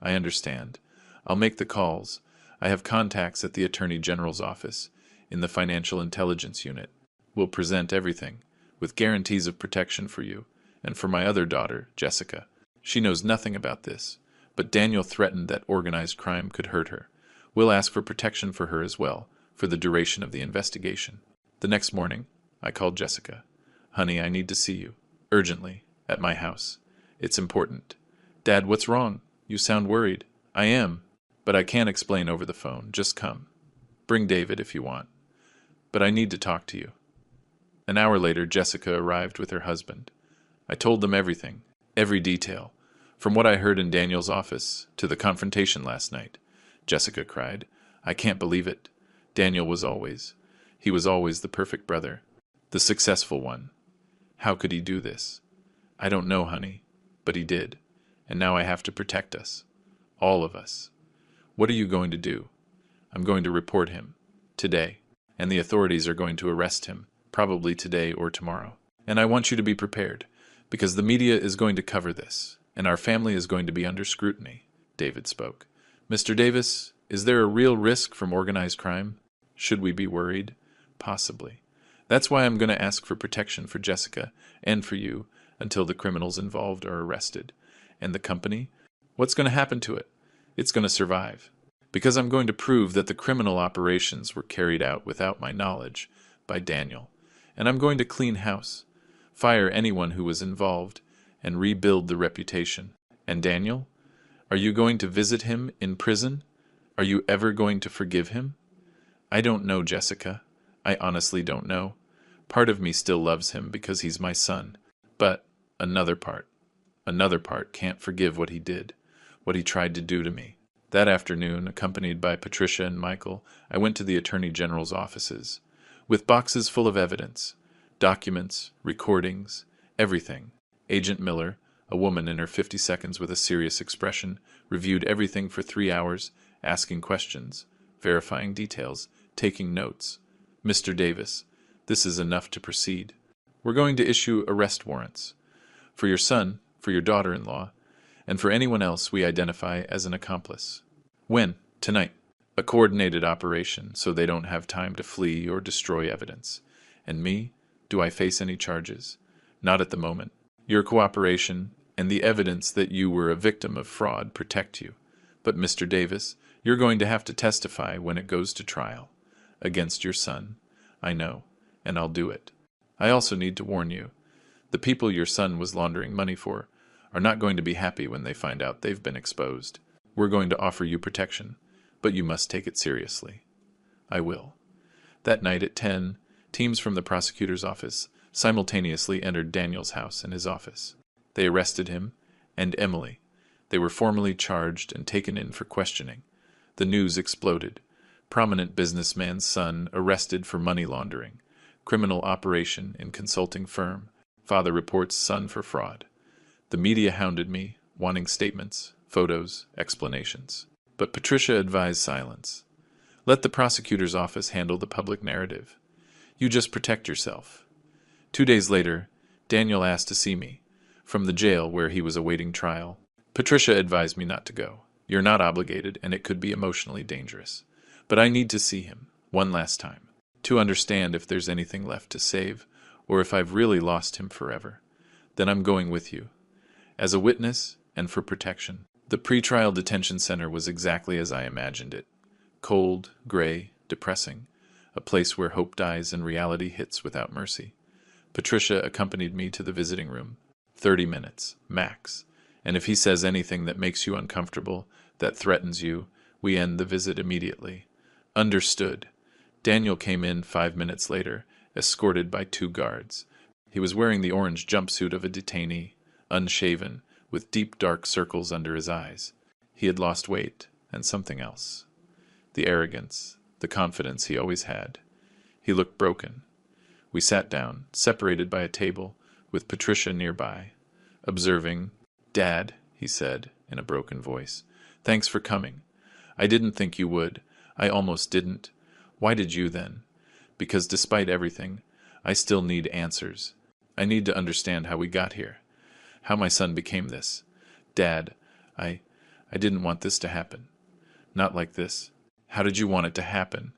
I understand. I'll make the calls. I have contacts at the Attorney General's office, in the Financial Intelligence Unit. We'll present everything, with guarantees of protection for you, and for my other daughter, Jessica. She knows nothing about this, but Daniel threatened that organized crime could hurt her. We'll ask for protection for her as well, for the duration of the investigation. The next morning, I called Jessica. Honey, I need to see you. Urgently. At my house. It's important. Dad, what's wrong? You sound worried. I am. But I can't explain over the phone. Just come. Bring David if you want. But I need to talk to you. An hour later, Jessica arrived with her husband. I told them everything. Every detail. From what I heard in Daniel's office to the confrontation last night. Jessica cried. I can't believe it. Daniel was always. He was always the perfect brother. The successful one. How could he do this? I don't know, honey, but he did. And now I have to protect us. All of us. What are you going to do? I'm going to report him. Today. And the authorities are going to arrest him. Probably today or tomorrow. And I want you to be prepared. Because the media is going to cover this. And our family is going to be under scrutiny. David spoke. Mr. Davis, is there a real risk from organized crime? Should we be worried? Possibly. That's why I'm going to ask for protection for Jessica and for you until the criminals involved are arrested. And the company? What's going to happen to it? It's going to survive. Because I'm going to prove that the criminal operations were carried out without my knowledge by Daniel. And I'm going to clean house, fire anyone who was involved, and rebuild the reputation. And Daniel? Are you going to visit him in prison? Are you ever going to forgive him? I don't know, Jessica. I honestly don't know. Part of me still loves him because he's my son. But another part can't forgive what he did, what he tried to do to me. That afternoon, accompanied by Patricia and Michael, I went to the Attorney General's offices, with boxes full of evidence, documents, recordings, everything. Agent Miller, a woman in her 50 seconds with a serious expression, reviewed everything for 3 hours, asking questions, verifying details, taking notes. Mr. Davis, this is enough to proceed. We're going to issue arrest warrants. For your son, for your daughter-in-law, and for anyone else we identify as an accomplice. When? Tonight. A coordinated operation, so they don't have time to flee or destroy evidence. And me? Do I face any charges? Not at the moment. Your cooperation and the evidence that you were a victim of fraud protect you. But, Mr. Davis, you're going to have to testify when it goes to trial. Against your son. I know, and I'll do it. I also need to warn you. The people your son was laundering money for are not going to be happy when they find out they've been exposed. We're going to offer you protection, but you must take it seriously. I will. That night at 10, teams from the prosecutor's office simultaneously entered Daniel's house and his office. They arrested him and Emily. They were formally charged and taken in for questioning. The news exploded. Prominent businessman's son arrested for money laundering. Criminal operation in consulting firm. Father reports son for fraud. The media hounded me, wanting statements, photos, explanations. But Patricia advised silence. Let the prosecutor's office handle the public narrative. You just protect yourself. 2 days later, Daniel asked to see me, from the jail where he was awaiting trial. Patricia advised me not to go. You're not obligated, and it could be emotionally dangerous. But I need to see him, one last time, to understand if there's anything left to save, or if I've really lost him forever. Then I'm going with you. As a witness and for protection. The pretrial detention center was exactly as I imagined it. Cold, gray, depressing. A place where hope dies and reality hits without mercy. Patricia accompanied me to the visiting room. 30 minutes, max. And if he says anything that makes you uncomfortable, that threatens you, we end the visit immediately. Understood. Daniel came in 5 minutes later, escorted by 2 guards. He was wearing the orange jumpsuit of a detainee, unshaven, with deep dark circles under his eyes. He had lost weight, and something else. The arrogance, the confidence he always had. He looked broken. We sat down, separated by a table, with Patricia nearby. Observing, "Dad," he said, in a broken voice, "thanks for coming. I didn't think you would. I almost didn't. Why did you then? Because despite everything, I still need answers. I need to understand how we got here. How my son became this. Dad, I didn't want this to happen. Not like this. How did you want it to happen?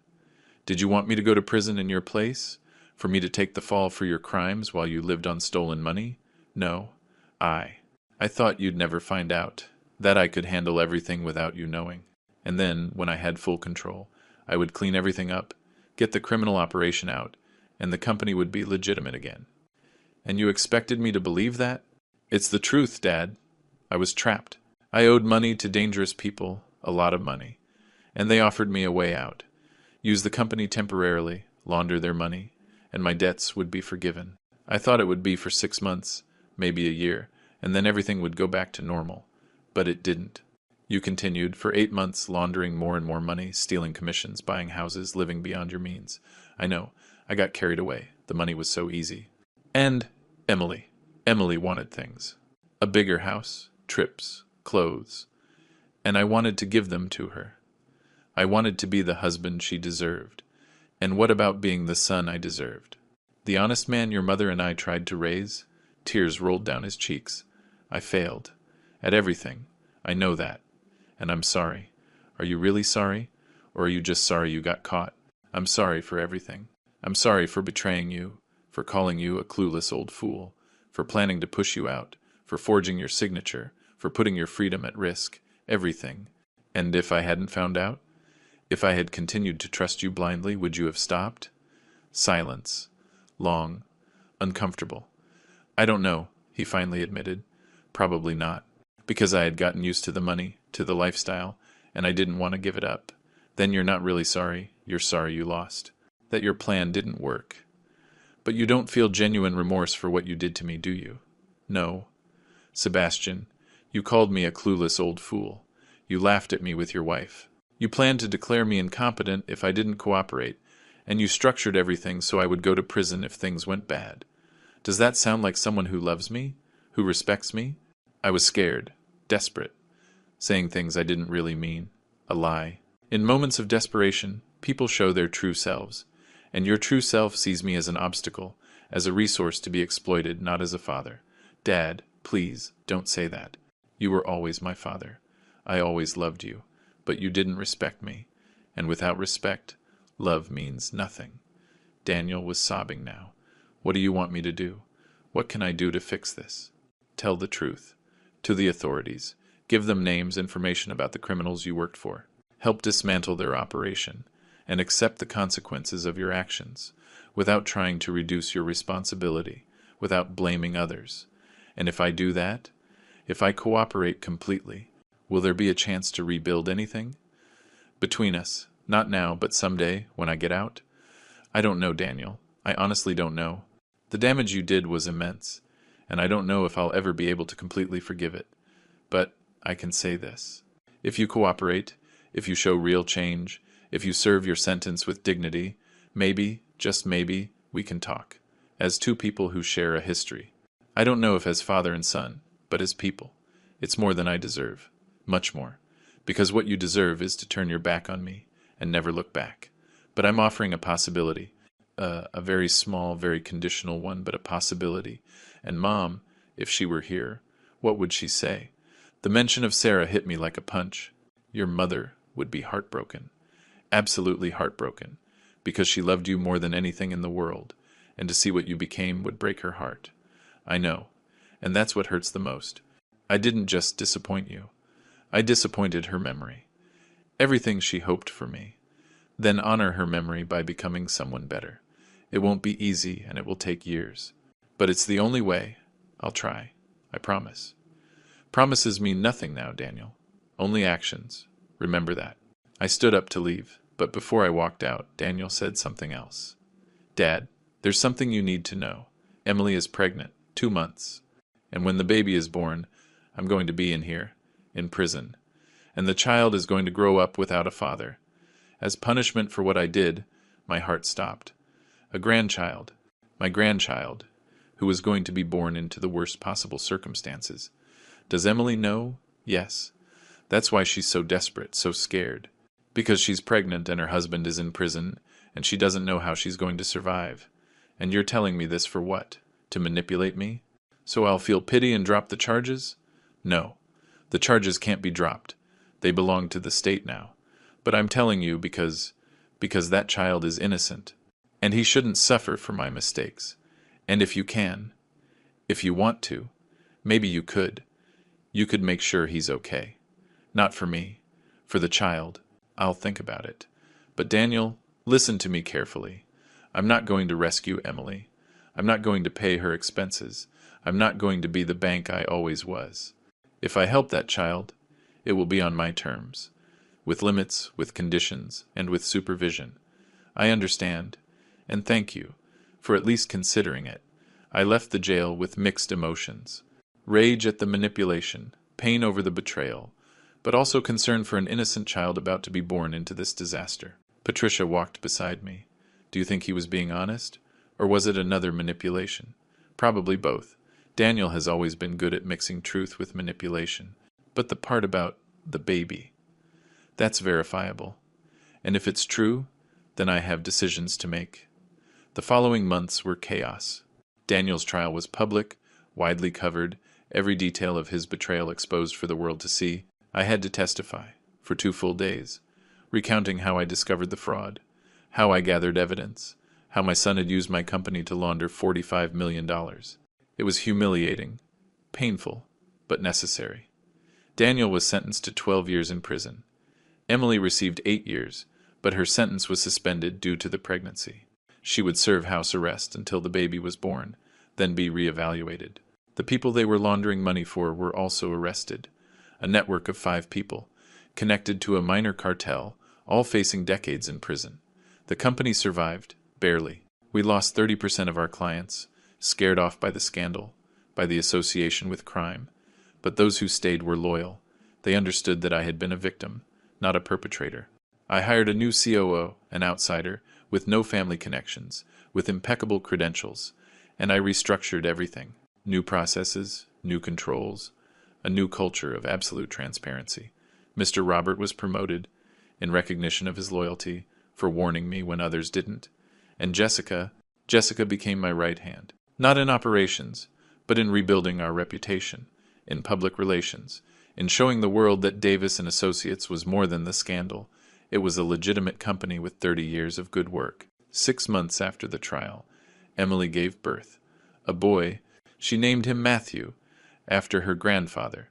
Did you want me to go to prison in your place? For me to take the fall for your crimes while you lived on stolen money? No. I thought you'd never find out. That I could handle everything without you knowing. And then, when I had full control, I would clean everything up, get the criminal operation out, and the company would be legitimate again. And you expected me to believe that? It's the truth, Dad. I was trapped. I owed money to dangerous people, a lot of money. And they offered me a way out. Use the company temporarily, launder their money, and my debts would be forgiven. I thought it would be for 6 months, maybe a year, and then everything would go back to normal. But it didn't. You continued, for 8 months, laundering more and more money, stealing commissions, buying houses, living beyond your means. I know. I got carried away. The money was so easy. And Emily. Emily wanted things. A bigger house, trips, clothes. And I wanted to give them to her. I wanted to be the husband she deserved. And what about being the son I deserved? The honest man your mother and I tried to raise? Tears rolled down his cheeks. I failed. At everything. I know that. And I'm sorry. Are you really sorry? Or are you just sorry you got caught? I'm sorry for everything. I'm sorry for betraying you, for calling you a clueless old fool, for planning to push you out, for forging your signature, for putting your freedom at risk, everything. And if I hadn't found out? If I had continued to trust you blindly, would you have stopped? Silence. Long. Uncomfortable. I don't know, he finally admitted. Probably not. because I had gotten used to the money, to the lifestyle, and I didn't want to give it up. Then you're not really sorry. You're sorry you lost. That your plan didn't work. But you don't feel genuine remorse for what you did to me, do you? No. Sebastian, you called me a clueless old fool. You laughed at me with your wife. You planned to declare me incompetent if I didn't cooperate, and you structured everything so I would go to prison if things went bad. Does that sound like someone who loves me? Who respects me? I was scared, desperate, saying things I didn't really mean. A lie. In moments of desperation, people show their true selves, and your true self sees me as an obstacle, as a resource to be exploited, not as a father. Dad, please, don't say that. You were always my father. I always loved you, but you didn't respect me, and without respect, love means nothing. Daniel was sobbing now. What do you want me to do? What can I do to fix this? Tell the truth. To the authorities. Give them names, information about the criminals you worked for. Help dismantle their operation, and accept the consequences of your actions, without trying to reduce your responsibility, without blaming others. And if I do that, if I cooperate completely, will there be a chance to rebuild anything? Between us, not now, but someday, when I get out? I don't know, Daniel. I honestly don't know. The damage you did was immense, and I don't know if I'll ever be able to completely forgive it. But I can say this. If you cooperate, if you show real change, if you serve your sentence with dignity, maybe, just maybe, we can talk. As two people who share a history. I don't know if as father and son, but as people. It's more than I deserve. Much more. Because what you deserve is to turn your back on me and never look back. But I'm offering a possibility. A very small, very conditional one, but a possibility. And Mom, if she were here, what would she say? The mention of Sarah hit me like a punch. Your mother would be heartbroken. Absolutely heartbroken. Because she loved you more than anything in the world. And to see what you became would break her heart. I know. And that's what hurts the most. I didn't just disappoint you. I disappointed her memory. Everything she hoped for me. Then honor her memory by becoming someone better. It won't be easy, and it will take years. But it's the only way. I'll try. I promise. Promises mean nothing now, Daniel. Only actions. Remember that. I stood up to leave, but before I walked out, Daniel said something else. Dad, there's something you need to know. Emily is pregnant, 2 months. And when the baby is born, I'm going to be in here, in prison. And the child is going to grow up without a father. As punishment for what I did, my heart stopped. A grandchild, my grandchild, who was going to be born into the worst possible circumstances. Does Emily know? Yes. That's why she's so desperate, so scared. Because she's pregnant and her husband is in prison, and she doesn't know how she's going to survive. And you're telling me this for what? To manipulate me? So I'll feel pity and drop the charges? No. The charges can't be dropped. They belong to the state now. But I'm telling you because that child is innocent. And he shouldn't suffer for my mistakes. And if you can, if you want to, maybe you could make sure he's okay. Not for me, for the child. I'll think about it. But Daniel, listen to me carefully. I'm not going to rescue Emily. I'm not going to pay her expenses. I'm not going to be the bank I always was. If I help that child, it will be on my terms. With limits, with conditions, and with supervision. I understand. And thank you for at least considering it. I left the jail with mixed emotions. Rage at the manipulation, pain over the betrayal, but also concern for an innocent child about to be born into this disaster. Patricia walked beside me. Do you think he was being honest? Or was it another manipulation? Probably both. Daniel has always been good at mixing truth with manipulation. But the part about the baby, that's verifiable. And if it's true, then I have decisions to make. The following months were chaos. Daniel's trial was public, widely covered, every detail of his betrayal exposed for the world to see. I had to testify, for 2 full days, recounting how I discovered the fraud, how I gathered evidence, how my son had used my company to launder $45 million. It was humiliating, painful, but necessary. Daniel was sentenced to 12 years in prison. Emily received 8 years, but her sentence was suspended due to the pregnancy. She would serve house arrest until the baby was born, then be reevaluated. The people they were laundering money for were also arrested, a network of 5 people, connected to a minor cartel, all facing decades in prison. The company survived, barely. We lost 30% of our clients, scared off by the scandal, by the association with crime. But those who stayed were loyal. They understood that I had been a victim, not a perpetrator. I hired a new COO, an outsider, with no family connections, with impeccable credentials, and I restructured everything. New processes, new controls, a new culture of absolute transparency. Mr. Robert was promoted, in recognition of his loyalty, for warning me when others didn't. And Jessica became my right hand. Not in operations, but in rebuilding our reputation, in public relations, in showing the world that Davis and Associates was more than the scandal. It was a legitimate company with 30 years of good work. 6 months after the trial, Emily gave birth. A boy. She named him Matthew, after her grandfather,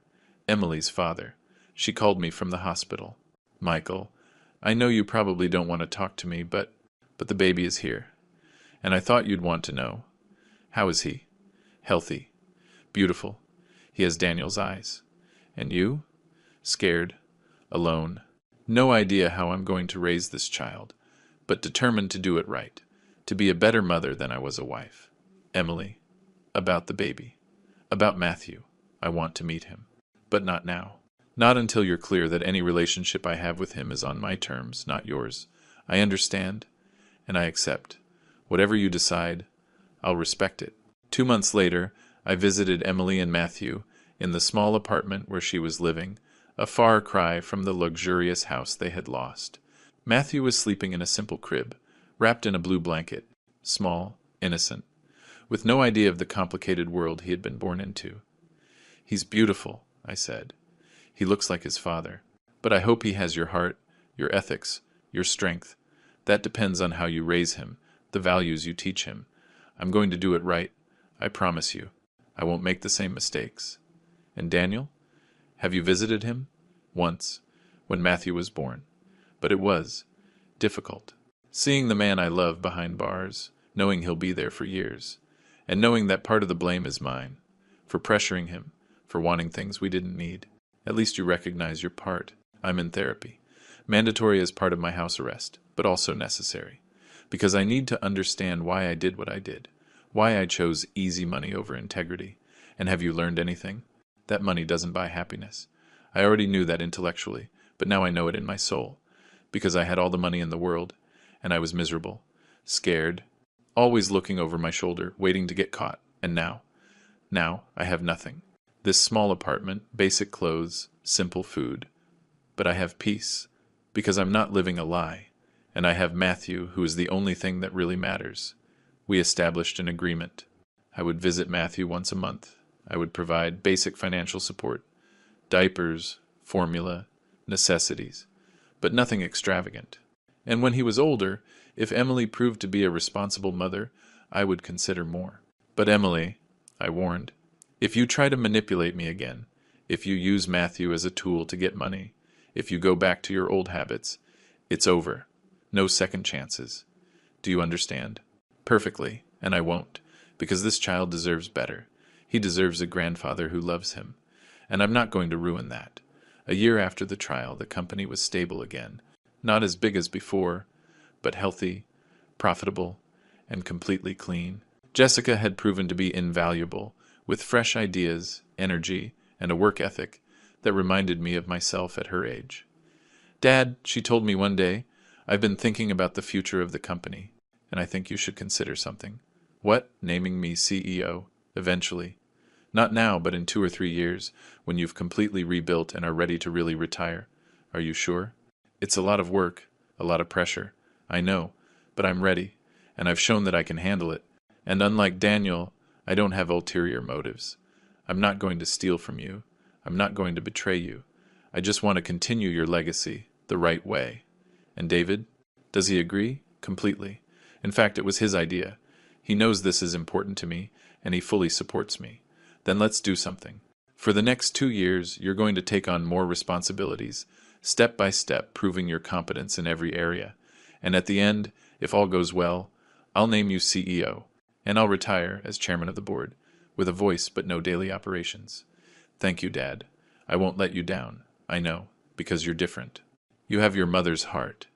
Emily's father. She called me from the hospital. Michael, I know you probably don't want to talk to me, but the baby is here. And I thought you'd want to know. How is he? Healthy. Beautiful. He has Daniel's eyes. And you? Scared. Alone. No idea how I'm going to raise this child, but determined to do it right, to be a better mother than I was a wife. Emily, about the baby, about Matthew. I want to meet him, but not now. Not until you're clear that any relationship I have with him is on my terms, not yours. I understand, and I accept. Whatever you decide, I'll respect it. 2 months later, I visited Emily and Matthew in the small apartment where she was living, a far cry from the luxurious house they had lost. Matthew was sleeping in a simple crib, wrapped in a blue blanket, small, innocent, with no idea of the complicated world he had been born into. He's beautiful, I said. He looks like his father. But I hope he has your heart, your ethics, your strength. That depends on how you raise him, the values you teach him. I'm going to do it right. I promise you. I won't make the same mistakes. And Daniel? Have you visited him? Once, when Matthew was born. But it was difficult. Seeing the man I love behind bars, knowing he'll be there for years, and knowing that part of the blame is mine, for pressuring him, for wanting things we didn't need. At least you recognize your part. I'm in therapy. Mandatory as part of my house arrest, but also necessary. Because I need to understand why I did what I did, why I chose easy money over integrity. And have you learned anything? That money doesn't buy happiness. I already knew that intellectually, but now I know it in my soul. Because I had all the money in the world, and I was miserable, scared, always looking over my shoulder, waiting to get caught. And now I have nothing. This small apartment, basic clothes, simple food. But I have peace, because I'm not living a lie. And I have Matthew, who is the only thing that really matters. We established an agreement. I would visit Matthew once a month. I would provide basic financial support, diapers, formula, necessities, but nothing extravagant. And when he was older, if Emily proved to be a responsible mother, I would consider more. But Emily, I warned, if you try to manipulate me again, if you use Matthew as a tool to get money, if you go back to your old habits, it's over. No second chances. Do you understand? Perfectly, and I won't, because this child deserves better. He deserves a grandfather who loves him, and I'm not going to ruin that. A year after the trial, the company was stable again, not as big as before, but healthy, profitable, and completely clean. Jessica had proven to be invaluable, with fresh ideas, energy, and a work ethic that reminded me of myself at her age. Dad, she told me one day, I've been thinking about the future of the company, and I think you should consider something. What? Naming me CEO, eventually. Not now, but in 2 or 3 years, when you've completely rebuilt and are ready to really retire. Are you sure? It's a lot of work, a lot of pressure. I know, but I'm ready, and I've shown that I can handle it. And unlike Daniel, I don't have ulterior motives. I'm not going to steal from you. I'm not going to betray you. I just want to continue your legacy the right way. And David? Does he agree? Completely. In fact, it was his idea. He knows this is important to me, and he fully supports me. Then let's do something. For the next 2 years, you're going to take on more responsibilities, step by step, proving your competence in every area. And at the end, if all goes well, I'll name you CEO, and I'll retire as chairman of the board, with a voice but no daily operations. Thank you, Dad. I won't let you down. I know, because you're different. You have your mother's heart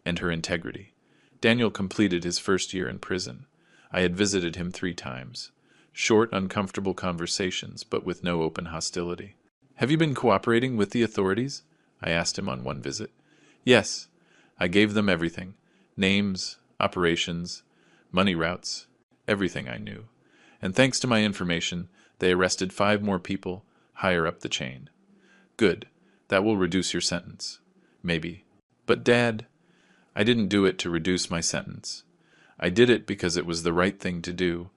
and her integrity. Daniel completed his first year in prison. I had visited him 3 times. Short, uncomfortable conversations, but with no open hostility. Have you been cooperating with the authorities? I asked him on one visit. Yes. I gave them everything. Names, operations, money routes, everything I knew. And thanks to my information, they arrested 5 more people higher up the chain. Good. That will reduce your sentence. Maybe. But Dad, I didn't do it to reduce my sentence. I did it because it was the right thing to do,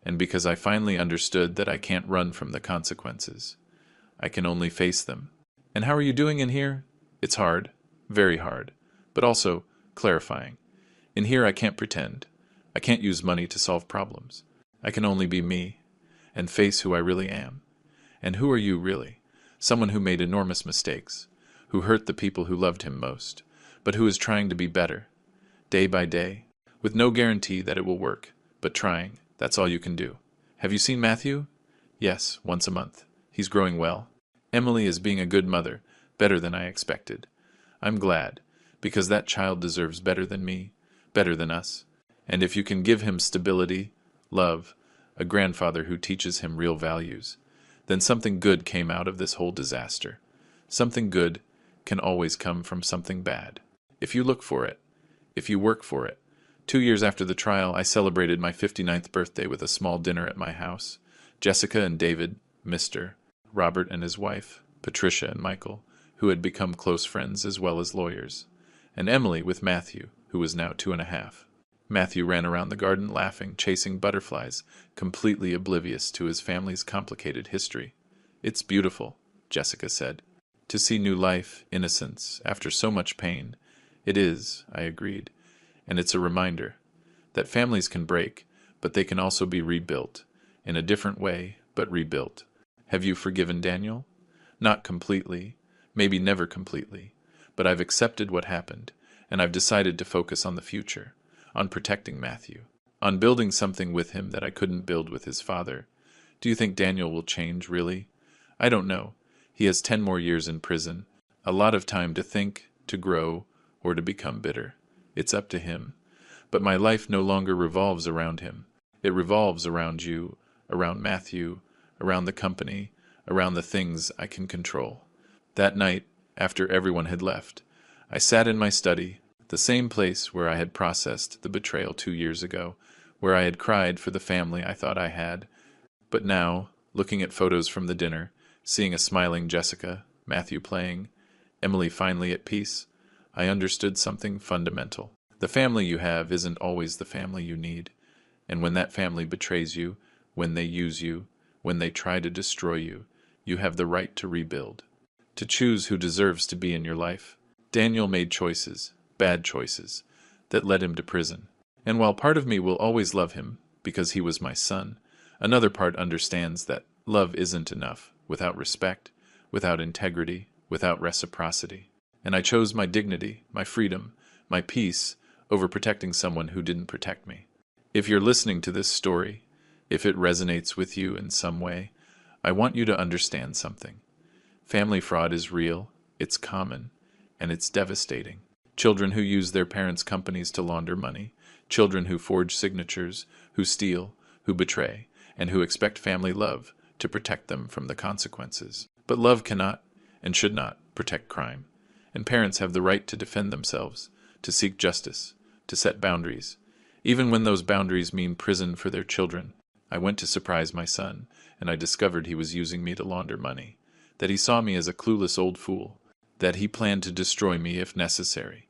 and because I finally understood that I can't run from the consequences. I can only face them. And how are you doing in here? It's hard. Very hard. But also clarifying. In here I can't pretend. I can't use money to solve problems. I can only be me, and face who I really am. And who are you really? Someone who made enormous mistakes, who hurt the people who loved him most, but who is trying to be better, day by day, with no guarantee that it will work, but trying. That's all you can do. Have you seen Matthew? Yes, once a month. He's growing well. Emily is being a good mother, better than I expected. I'm glad, because that child deserves better than me, better than us. And if you can give him stability, love, a grandfather who teaches him real values, then something good came out of this whole disaster. Something good can always come from something bad. If you look for it, if you work for it. 2 years after the trial, I celebrated my 59th birthday with a small dinner at my house. Jessica and David, Mr. Robert and his wife, Patricia and Michael, who had become close friends as well as lawyers, and Emily with Matthew, who was now 2.5. Matthew ran around the garden laughing, chasing butterflies, completely oblivious to his family's complicated history. It's beautiful, Jessica said, to see new life, innocence, after so much pain. It is, I agreed, and it's a reminder that families can break, but they can also be rebuilt, in a different way, but rebuilt. Have you forgiven Daniel? Not completely, maybe never completely, but I've accepted what happened, and I've decided to focus on the future, on protecting Matthew, on building something with him that I couldn't build with his father. Do you think Daniel will change, really? I don't know. He has 10 more years in prison, a lot of time to think, to grow, or to become bitter. It's up to him. But my life no longer revolves around him. It revolves around you, around Matthew, around the company, around the things I can control. That night, after everyone had left, I sat in my study, the same place where I had processed the betrayal 2 years ago, where I had cried for the family I thought I had. But now, looking at photos from the dinner, seeing a smiling Jessica, Matthew playing, Emily finally at peace, I understood something fundamental. The family you have isn't always the family you need. And when that family betrays you, when they use you, when they try to destroy you, you have the right to rebuild, to choose who deserves to be in your life. Daniel made choices, bad choices, that led him to prison. And while part of me will always love him, because he was my son, another part understands that love isn't enough without respect, without integrity, without reciprocity. And I chose my dignity, my freedom, my peace, over protecting someone who didn't protect me. If you're listening to this story, if it resonates with you in some way, I want you to understand something. Family fraud is real, it's common, and it's devastating. Children who use their parents' companies to launder money, children who forge signatures, who steal, who betray, and who expect family love to protect them from the consequences. But love cannot and should not protect crime, and parents have the right to defend themselves, to seek justice, to set boundaries, even when those boundaries mean prison for their children. I went to surprise my son, and I discovered he was using me to launder money, that he saw me as a clueless old fool, that he planned to destroy me if necessary.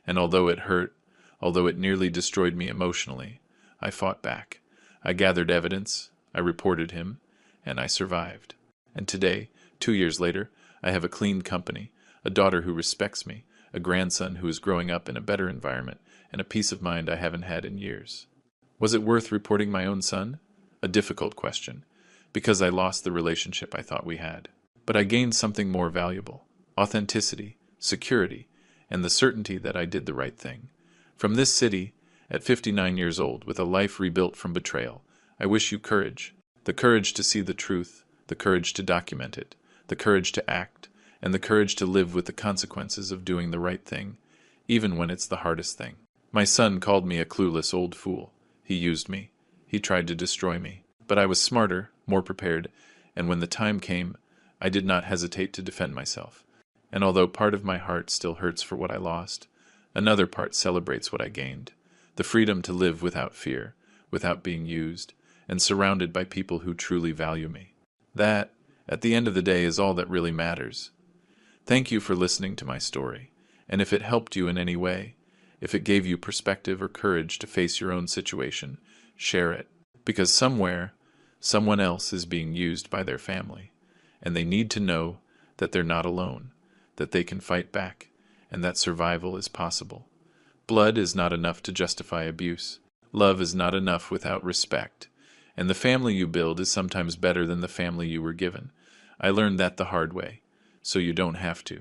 And although it hurt, although it nearly destroyed me emotionally, I fought back. I gathered evidence, I reported him, and I survived. And today, 2 years later, I have a clean company, a daughter who respects me, a grandson who is growing up in a better environment, and a peace of mind I haven't had in years. Was it worth reporting my own son? A difficult question, because I lost the relationship I thought we had. But I gained something more valuable: authenticity, security, and the certainty that I did the right thing. From this city, at 59 years old, with a life rebuilt from betrayal, I wish you courage. The courage to see the truth, the courage to document it, the courage to act, and the courage to live with the consequences of doing the right thing, even when it's the hardest thing. My son called me a clueless old fool. He used me. He tried to destroy me. But I was smarter, more prepared, and when the time came, I did not hesitate to defend myself. And although part of my heart still hurts for what I lost, another part celebrates what I gained, the freedom to live without fear, without being used, and surrounded by people who truly value me. That, at the end of the day, is all that really matters. Thank you for listening to my story, and if it helped you in any way, if it gave you perspective or courage to face your own situation, share it, because somewhere, someone else is being used by their family, and they need to know that they're not alone, that they can fight back, and that survival is possible. Blood is not enough to justify abuse. Love is not enough without respect. And the family you build is sometimes better than the family you were given. I learned that the hard way, so you don't have to.